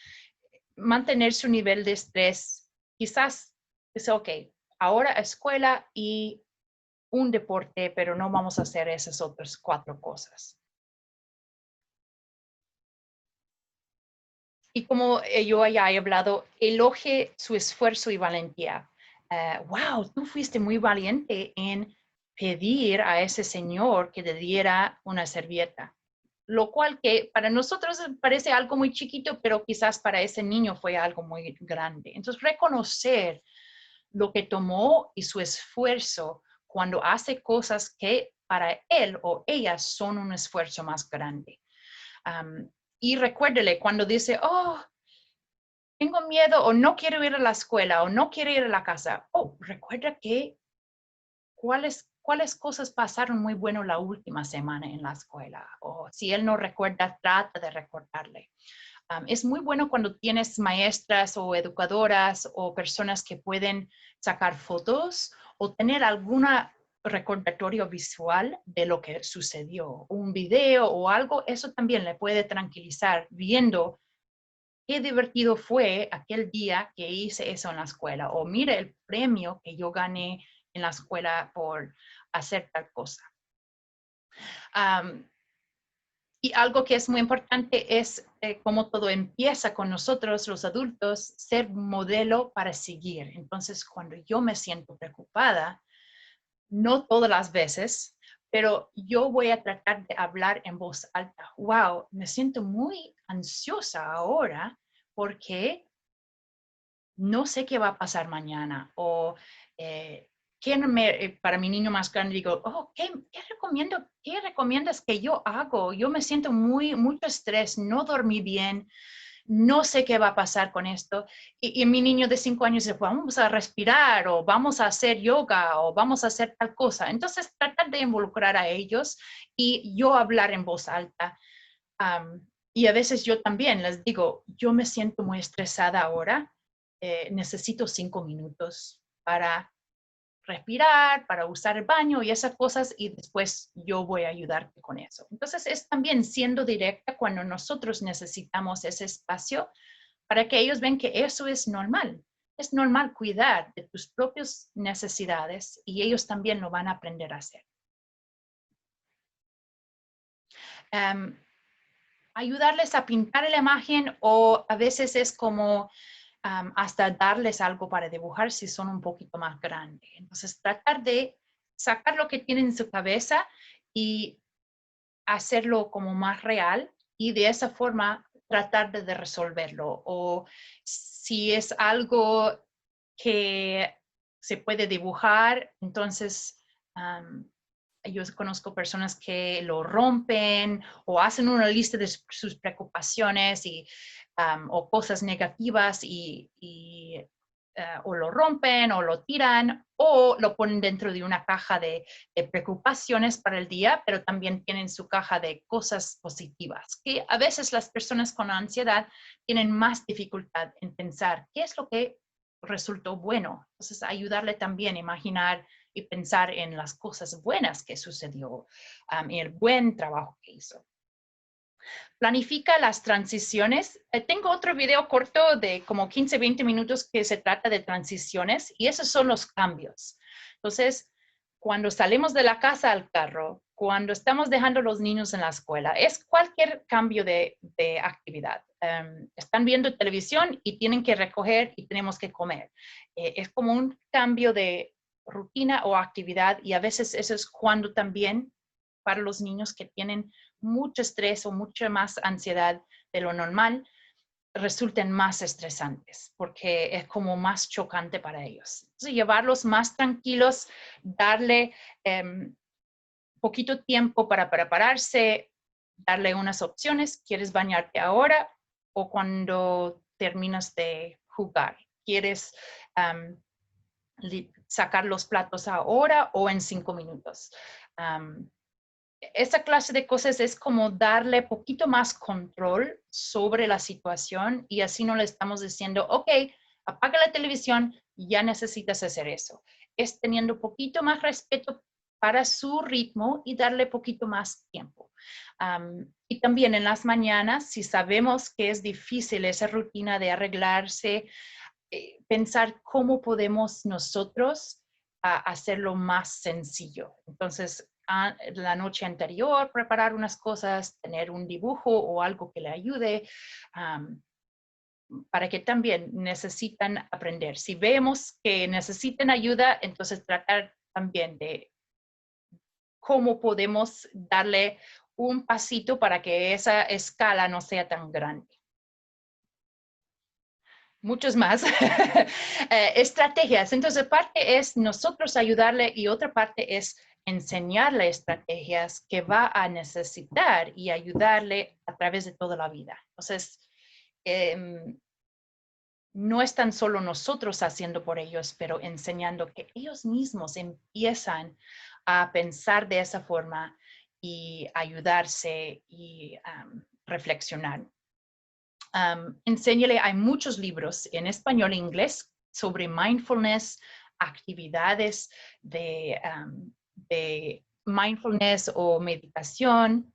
Speaker 1: mantener su nivel de estrés. Quizás es ok, ahora escuela y un deporte, pero no vamos a hacer esas otras 4 cosas. Y como yo ya he hablado, elogie su esfuerzo y valentía. Wow, tú fuiste muy valiente en pedir a ese señor que te diera una servilleta. Lo cual que para nosotros parece algo muy chiquito, pero quizás para ese niño fue algo muy grande. Entonces, reconocer lo que tomó y su esfuerzo cuando hace cosas que para él o ella son un esfuerzo más grande. Y recuérdele cuando dice, oh, tengo miedo o no quiero ir a la escuela o no quiero ir a la casa. Oh, recuerda que cuáles cosas pasaron muy bueno la última semana en la escuela. O si él no recuerda, trata de recordarle. Es muy bueno cuando tienes maestras o educadoras o personas que pueden sacar fotos o tener alguna recordatorio visual de lo que sucedió, un video o algo, eso también le puede tranquilizar viendo qué divertido fue aquel día que hice eso en la escuela o mire el premio que yo gané en la escuela por hacer tal cosa. Y algo que es muy importante es como todo empieza con nosotros, los adultos, ser modelo para seguir. Entonces, cuando yo me siento preocupada, no todas las veces, pero yo voy a tratar de hablar en voz alta. Wow, me siento muy ansiosa ahora porque no sé qué va a pasar mañana. O para mi niño más grande digo, oh, ¿qué recomiendas que yo hago? Yo me siento mucho estrés, no dormí bien, no sé qué va a pasar con esto. Y mi niño de 5 años dice, vamos a respirar o vamos a hacer yoga o vamos a hacer tal cosa. Entonces, tratar de involucrar a ellos y yo hablar en voz alta. Y a veces yo también les digo, yo me siento muy estresada ahora, necesito 5 minutos para respirar, para usar el baño y esas cosas y después yo voy a ayudarte con eso. Entonces es también siendo directa cuando nosotros necesitamos ese espacio para que ellos ven que eso es normal. Es normal cuidar de tus propias necesidades y ellos también lo van a aprender a hacer. Ayudarles a pintar la imagen o a veces es como hasta darles algo para dibujar si son un poquito más grandes. Entonces, tratar de sacar lo que tienen en su cabeza y hacerlo como más real y de esa forma tratar de resolverlo. O si es algo que se puede dibujar, entonces yo conozco personas que lo rompen o hacen una lista de sus preocupaciones o cosas negativas o lo rompen o lo tiran o lo ponen dentro de una caja de preocupaciones para el día, pero también tienen su caja de cosas positivas, que a veces las personas con ansiedad tienen más dificultad en pensar qué es lo que resultó bueno. Entonces, ayudarle también a imaginar y pensar en las cosas buenas que sucedió y el buen trabajo que hizo. Planifica las transiciones. Tengo otro video corto de como 15, 20 minutos que se trata de transiciones y esos son los cambios. Entonces, cuando salimos de la casa al carro, cuando estamos dejando a los niños en la escuela, es cualquier cambio de actividad. Están viendo televisión y tienen que recoger y tenemos que comer. Es como un cambio de rutina o actividad y a veces eso es cuando también para los niños que tienen mucho estrés o mucha más ansiedad de lo normal, resulten más estresantes porque es como más chocante para ellos. Entonces, llevarlos más tranquilos, darle poquito tiempo para prepararse, darle unas opciones. ¿Quieres bañarte ahora o cuando terminas de jugar? ¿Quieres sacar los platos ahora o en 5 minutos? Esa clase de cosas es como darle poquito más control sobre la situación y así no le estamos diciendo, ok, apaga la televisión, ya necesitas hacer eso. Es teniendo poquito más respeto para su ritmo y darle poquito más tiempo. Y también en las mañanas, si sabemos que es difícil esa rutina de arreglarse, pensar cómo podemos nosotros hacerlo más sencillo. Entonces, la noche anterior preparar unas cosas, tener un dibujo o algo que le ayude para que también necesitan aprender. Si vemos que necesitan ayuda, entonces tratar también de cómo podemos darle un pasito para que esa escala no sea tan grande. Muchos más estrategias. Entonces, parte es nosotros ayudarle y otra parte es enseñarle estrategias que va a necesitar y ayudarle a través de toda la vida. Entonces, no es tan solo nosotros haciendo por ellos, pero enseñando que ellos mismos empiezan a pensar de esa forma y ayudarse y reflexionar. Enséñale, hay muchos libros en español e inglés sobre mindfulness, actividades de mindfulness o meditación.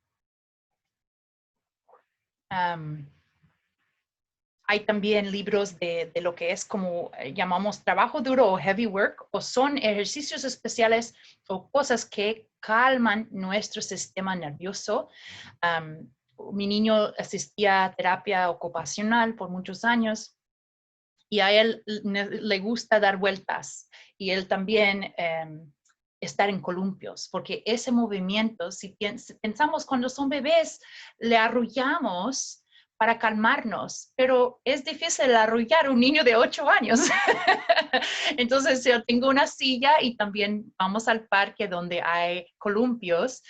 Speaker 1: Hay también libros de lo que es como llamamos trabajo duro o heavy work, o son ejercicios especiales o cosas que calman nuestro sistema nervioso. Mi niño asistía a terapia ocupacional por muchos años y a él le gusta dar vueltas y él también estar en columpios, porque ese movimiento, si pensamos cuando son bebés, le arrullamos para calmarnos, pero es difícil arrullar a un niño de 8 años. Entonces yo tengo una silla y también vamos al parque donde hay columpios,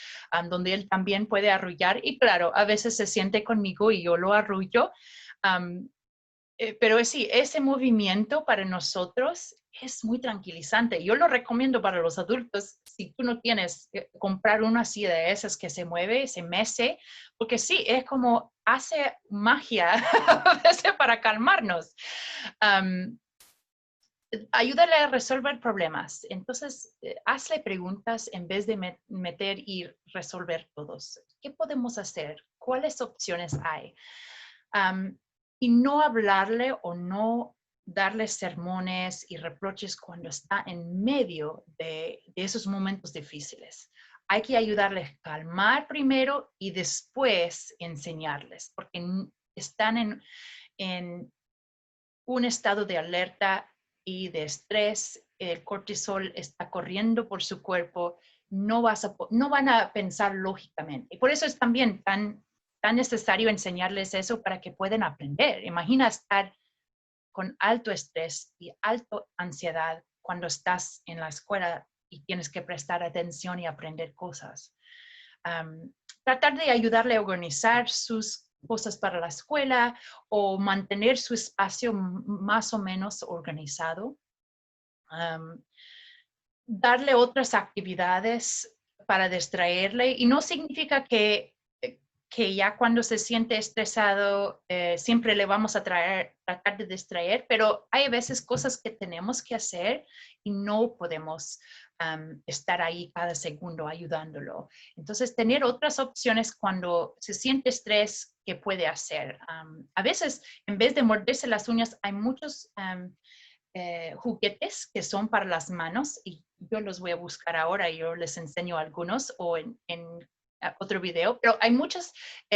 Speaker 1: donde él también puede arrullar y claro, a veces se siente conmigo y yo lo arrullo. Pero sí, ese movimiento para nosotros es muy tranquilizante. Yo lo recomiendo para los adultos, si tú no tienes, comprar una silla de esas que se mueve, se mece, porque sí, es como hace magia a veces para calmarnos. Ayúdale a resolver problemas. Entonces, hazle preguntas en vez de meter y resolver todos. ¿Qué podemos hacer? ¿Cuáles opciones hay? Y no hablarle o no darle sermones y reproches cuando está en medio de esos momentos difíciles. Hay que ayudarles a calmar primero y después enseñarles, porque están en un estado de alerta y de estrés. El cortisol está corriendo por su cuerpo, no van a pensar lógicamente. Y por eso es también tan necesario enseñarles eso para que puedan aprender. Imagina estar con alto estrés y alta ansiedad cuando estás en la escuela y tienes que prestar atención y aprender cosas. Tratar de ayudarle a organizar sus cosas para la escuela o mantener su espacio más o menos organizado. Darle otras actividades para distraerle y no significa que ya cuando se siente estresado siempre le vamos a tratar de distraer, pero hay a veces cosas que tenemos que hacer y no podemos estar ahí cada segundo ayudándolo. Entonces, tener otras opciones cuando se siente estrés que puede hacer. A veces, en vez de morderse las uñas, hay muchos juguetes que son para las manos y yo los voy a buscar ahora y yo les enseño algunos o en otro video, pero hay muchos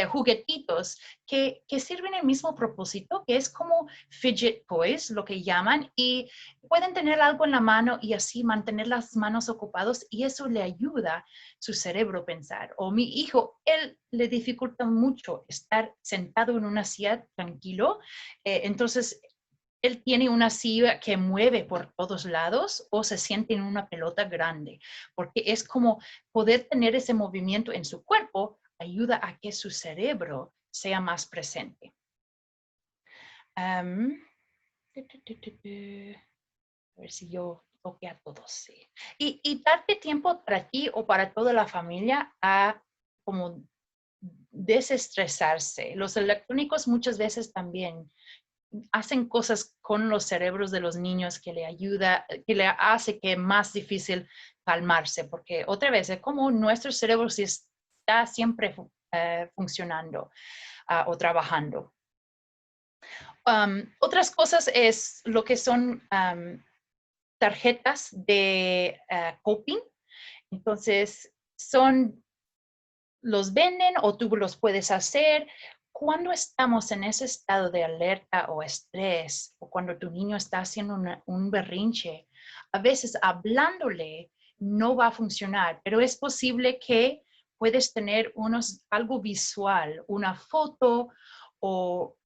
Speaker 1: juguetitos que sirven el mismo propósito, que es como fidget toys, lo que llaman, y pueden tener algo en la mano y así mantener las manos ocupadas y eso le ayuda a su cerebro a pensar. O mi hijo, él le dificulta mucho estar sentado en una silla tranquilo, entonces él tiene una silla que mueve por todos lados o se siente en una pelota grande, porque es como poder tener ese movimiento en su cuerpo ayuda a que su cerebro sea más presente. A ver si yo toque a todos, sí. Y darte tiempo para ti o para toda la familia a como desestresarse. Los electrónicos muchas veces también hacen cosas con los cerebros de los niños que le ayuda, que le hace que es más difícil calmarse, porque otra vez es como nuestro cerebro si está siempre funcionando o trabajando. Otras cosas es lo que son tarjetas de coping. Entonces, los venden o tú los puedes hacer. Cuando estamos en ese estado de alerta o estrés, o cuando tu niño está haciendo un berrinche, a veces hablándole no va a funcionar, pero es posible que puedes tener algo visual, una foto o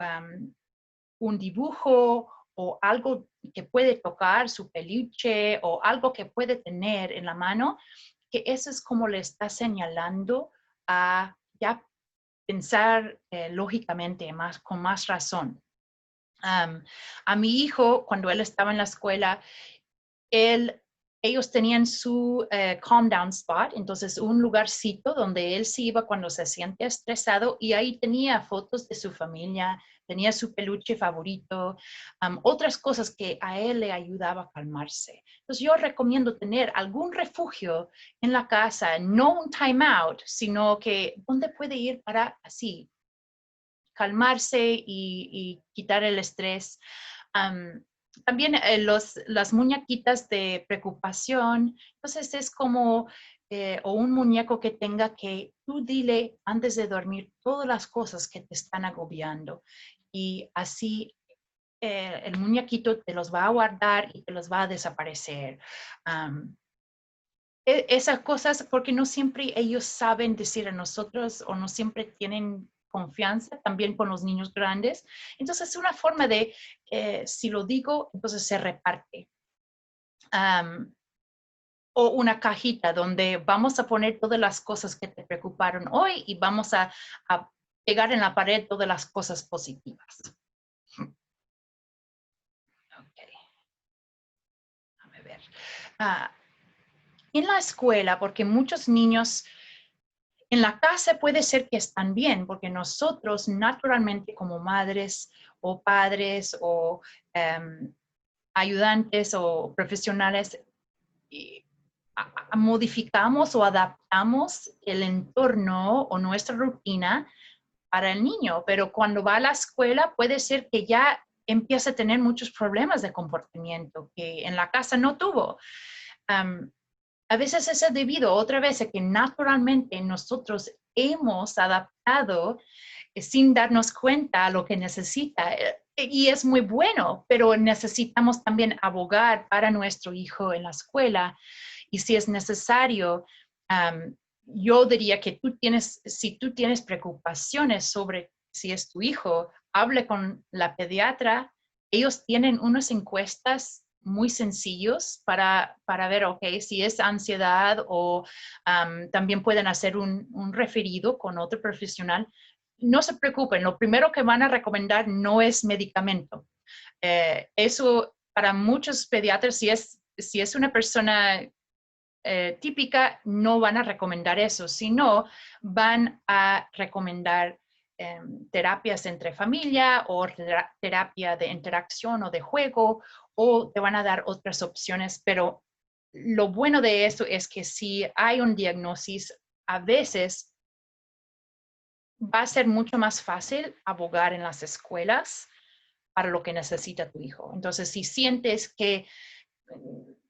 Speaker 1: un dibujo o algo que puede tocar su peluche o algo que puede tener en la mano que eso es como le está señalando a ya pensar lógicamente, con más razón. A mi hijo, cuando él estaba en la escuela, ellos tenían su calm down spot, entonces un lugarcito donde él se iba cuando se siente estresado y ahí tenía fotos de su familia, tenía su peluche favorito, otras cosas que a él le ayudaba a calmarse. Entonces yo recomiendo tener algún refugio en la casa, no un time out, sino que donde puede ir para así calmarse y quitar el estrés. También las muñequitas de preocupación, entonces es como, o un muñeco que tenga que tú dile antes de dormir todas las cosas que te están agobiando y así el muñequito te los va a guardar y te los va a desaparecer. Esas cosas, porque no siempre ellos saben decir a nosotros o no siempre tienen confianza también con los niños grandes. Entonces es una forma de, si lo digo, entonces se reparte. O una cajita donde vamos a poner todas las cosas que te preocuparon hoy y vamos a pegar en la pared todas las cosas positivas. Okay. Déjame ver. En la escuela, porque muchos niños en la casa puede ser que están bien, porque nosotros naturalmente como madres o padres o ayudantes o profesionales modificamos o adaptamos el entorno o nuestra rutina para el niño, pero cuando va a la escuela puede ser que ya empiece a tener muchos problemas de comportamiento que en la casa no tuvo. A veces eso es debido otra vez a que naturalmente nosotros hemos adaptado sin darnos cuenta a lo que necesita. Y es muy bueno, pero necesitamos también abogar para nuestro hijo en la escuela. Y si es necesario, yo diría que si tú tienes preocupaciones sobre si es tu hijo, hable con la pediatra. Ellos tienen unas encuestas muy sencillos para ver, ok, si es ansiedad o también pueden hacer un referido con otro profesional. No se preocupen, lo primero que van a recomendar no es medicamento. Eso para muchos pediatras, si es una persona típica, no van a recomendar eso, sino van a recomendar terapias entre familia o terapia de interacción o de juego, o te van a dar otras opciones, pero lo bueno de eso es que si hay un diagnóstico, a veces va a ser mucho más fácil abogar en las escuelas para lo que necesita tu hijo. Entonces, si sientes que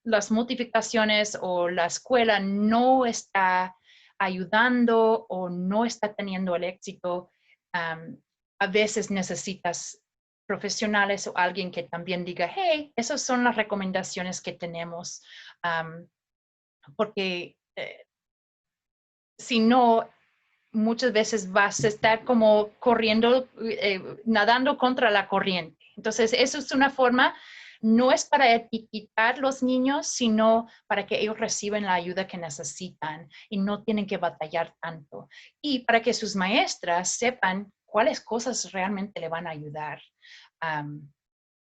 Speaker 1: las modificaciones o la escuela no está ayudando o no está teniendo el éxito, a veces necesitas profesionales o alguien que también diga, hey, esas son las recomendaciones que tenemos, porque si no, muchas veces vas a estar como corriendo, nadando contra la corriente. Entonces, eso es una forma, no es para etiquetar los niños, sino para que ellos reciban la ayuda que necesitan y no tienen que batallar tanto. Y para que sus maestras sepan cuáles cosas realmente le van a ayudar.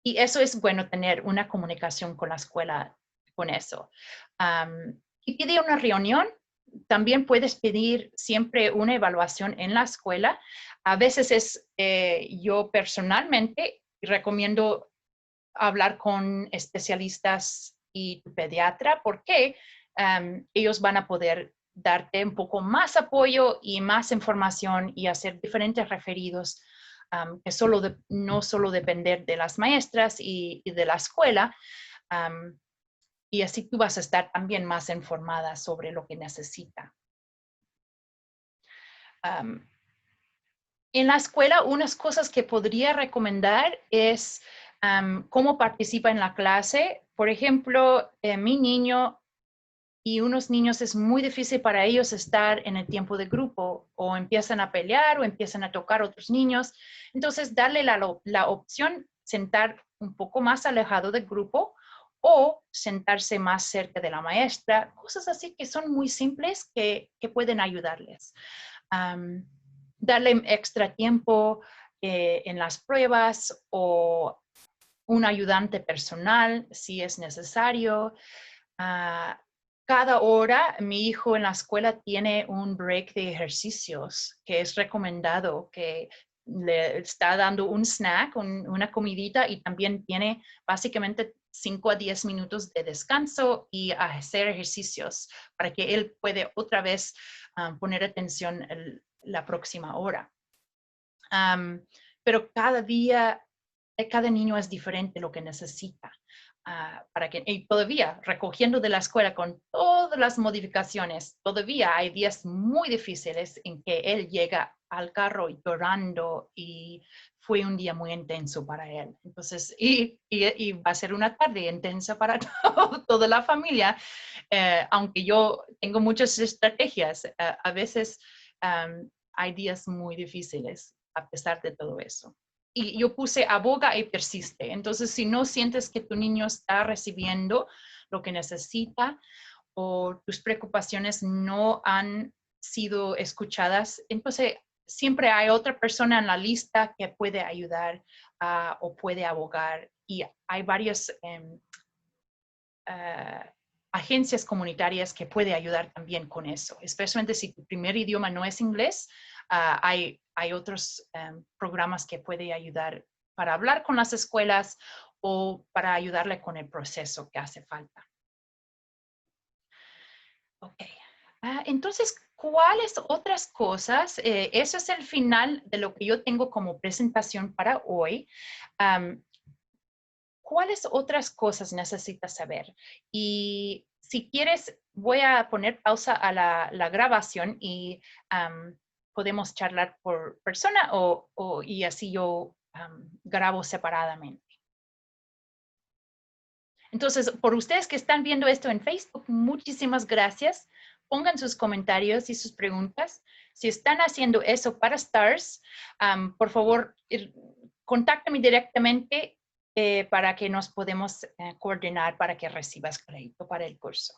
Speaker 1: Y eso es bueno, tener una comunicación con la escuela con eso. Y pide una reunión. También puedes pedir siempre una evaluación en la escuela. A veces yo personalmente recomiendo hablar con especialistas y tu pediatra porque ellos van a poder darte un poco más apoyo y más información y hacer diferentes referidos que no solo depender de las maestras y de la escuela. Y así tú vas a estar también más informada sobre lo que necesita. En la escuela, unas cosas que podría recomendar es cómo participa en la clase. Por ejemplo, mi niño y unos niños es muy difícil para ellos estar en el tiempo de grupo o empiezan a pelear o empiezan a tocar a otros niños. Entonces, darle la opción, sentar un poco más alejado del grupo o sentarse más cerca de la maestra, cosas así que son muy simples que pueden ayudarles. Darle extra tiempo en las pruebas o un ayudante personal si es necesario. Cada hora mi hijo en la escuela tiene un break de ejercicios que es recomendado, que le está dando un snack, una comidita y también tiene básicamente 5 a 10 minutos de descanso y hacer ejercicios para que él puede otra vez poner atención la próxima hora. Pero cada día, cada niño es diferente lo que necesita. Y todavía, recogiendo de la escuela con todas las modificaciones, todavía hay días muy difíciles en que él llega al carro llorando y fue un día muy intenso para él. Entonces, y va a ser una tarde intensa para toda la familia, aunque yo tengo muchas estrategias, a veces hay días muy difíciles a pesar de todo eso. Y yo puse aboga y persiste. Entonces, si no sientes que tu niño está recibiendo lo que necesita o tus preocupaciones no han sido escuchadas, entonces siempre hay otra persona en la lista que puede ayudar o puede abogar. Y hay varias agencias comunitarias que puede ayudar también con eso, especialmente si tu primer idioma no es inglés. Hay otros programas que puede ayudar para hablar con las escuelas o para ayudarle con el proceso que hace falta. Ok. Entonces, ¿cuáles otras cosas? Eso es el final de lo que yo tengo como presentación para hoy. ¿Cuáles otras cosas necesitas saber? Y si quieres, voy a poner pausa a la grabación y podemos charlar por persona y así yo grabo separadamente. Entonces, por ustedes que están viendo esto en Facebook, muchísimas gracias. Pongan sus comentarios y sus preguntas. Si están haciendo eso para STARS, por favor, contáctame directamente para que nos podamos coordinar para que recibas crédito para el curso.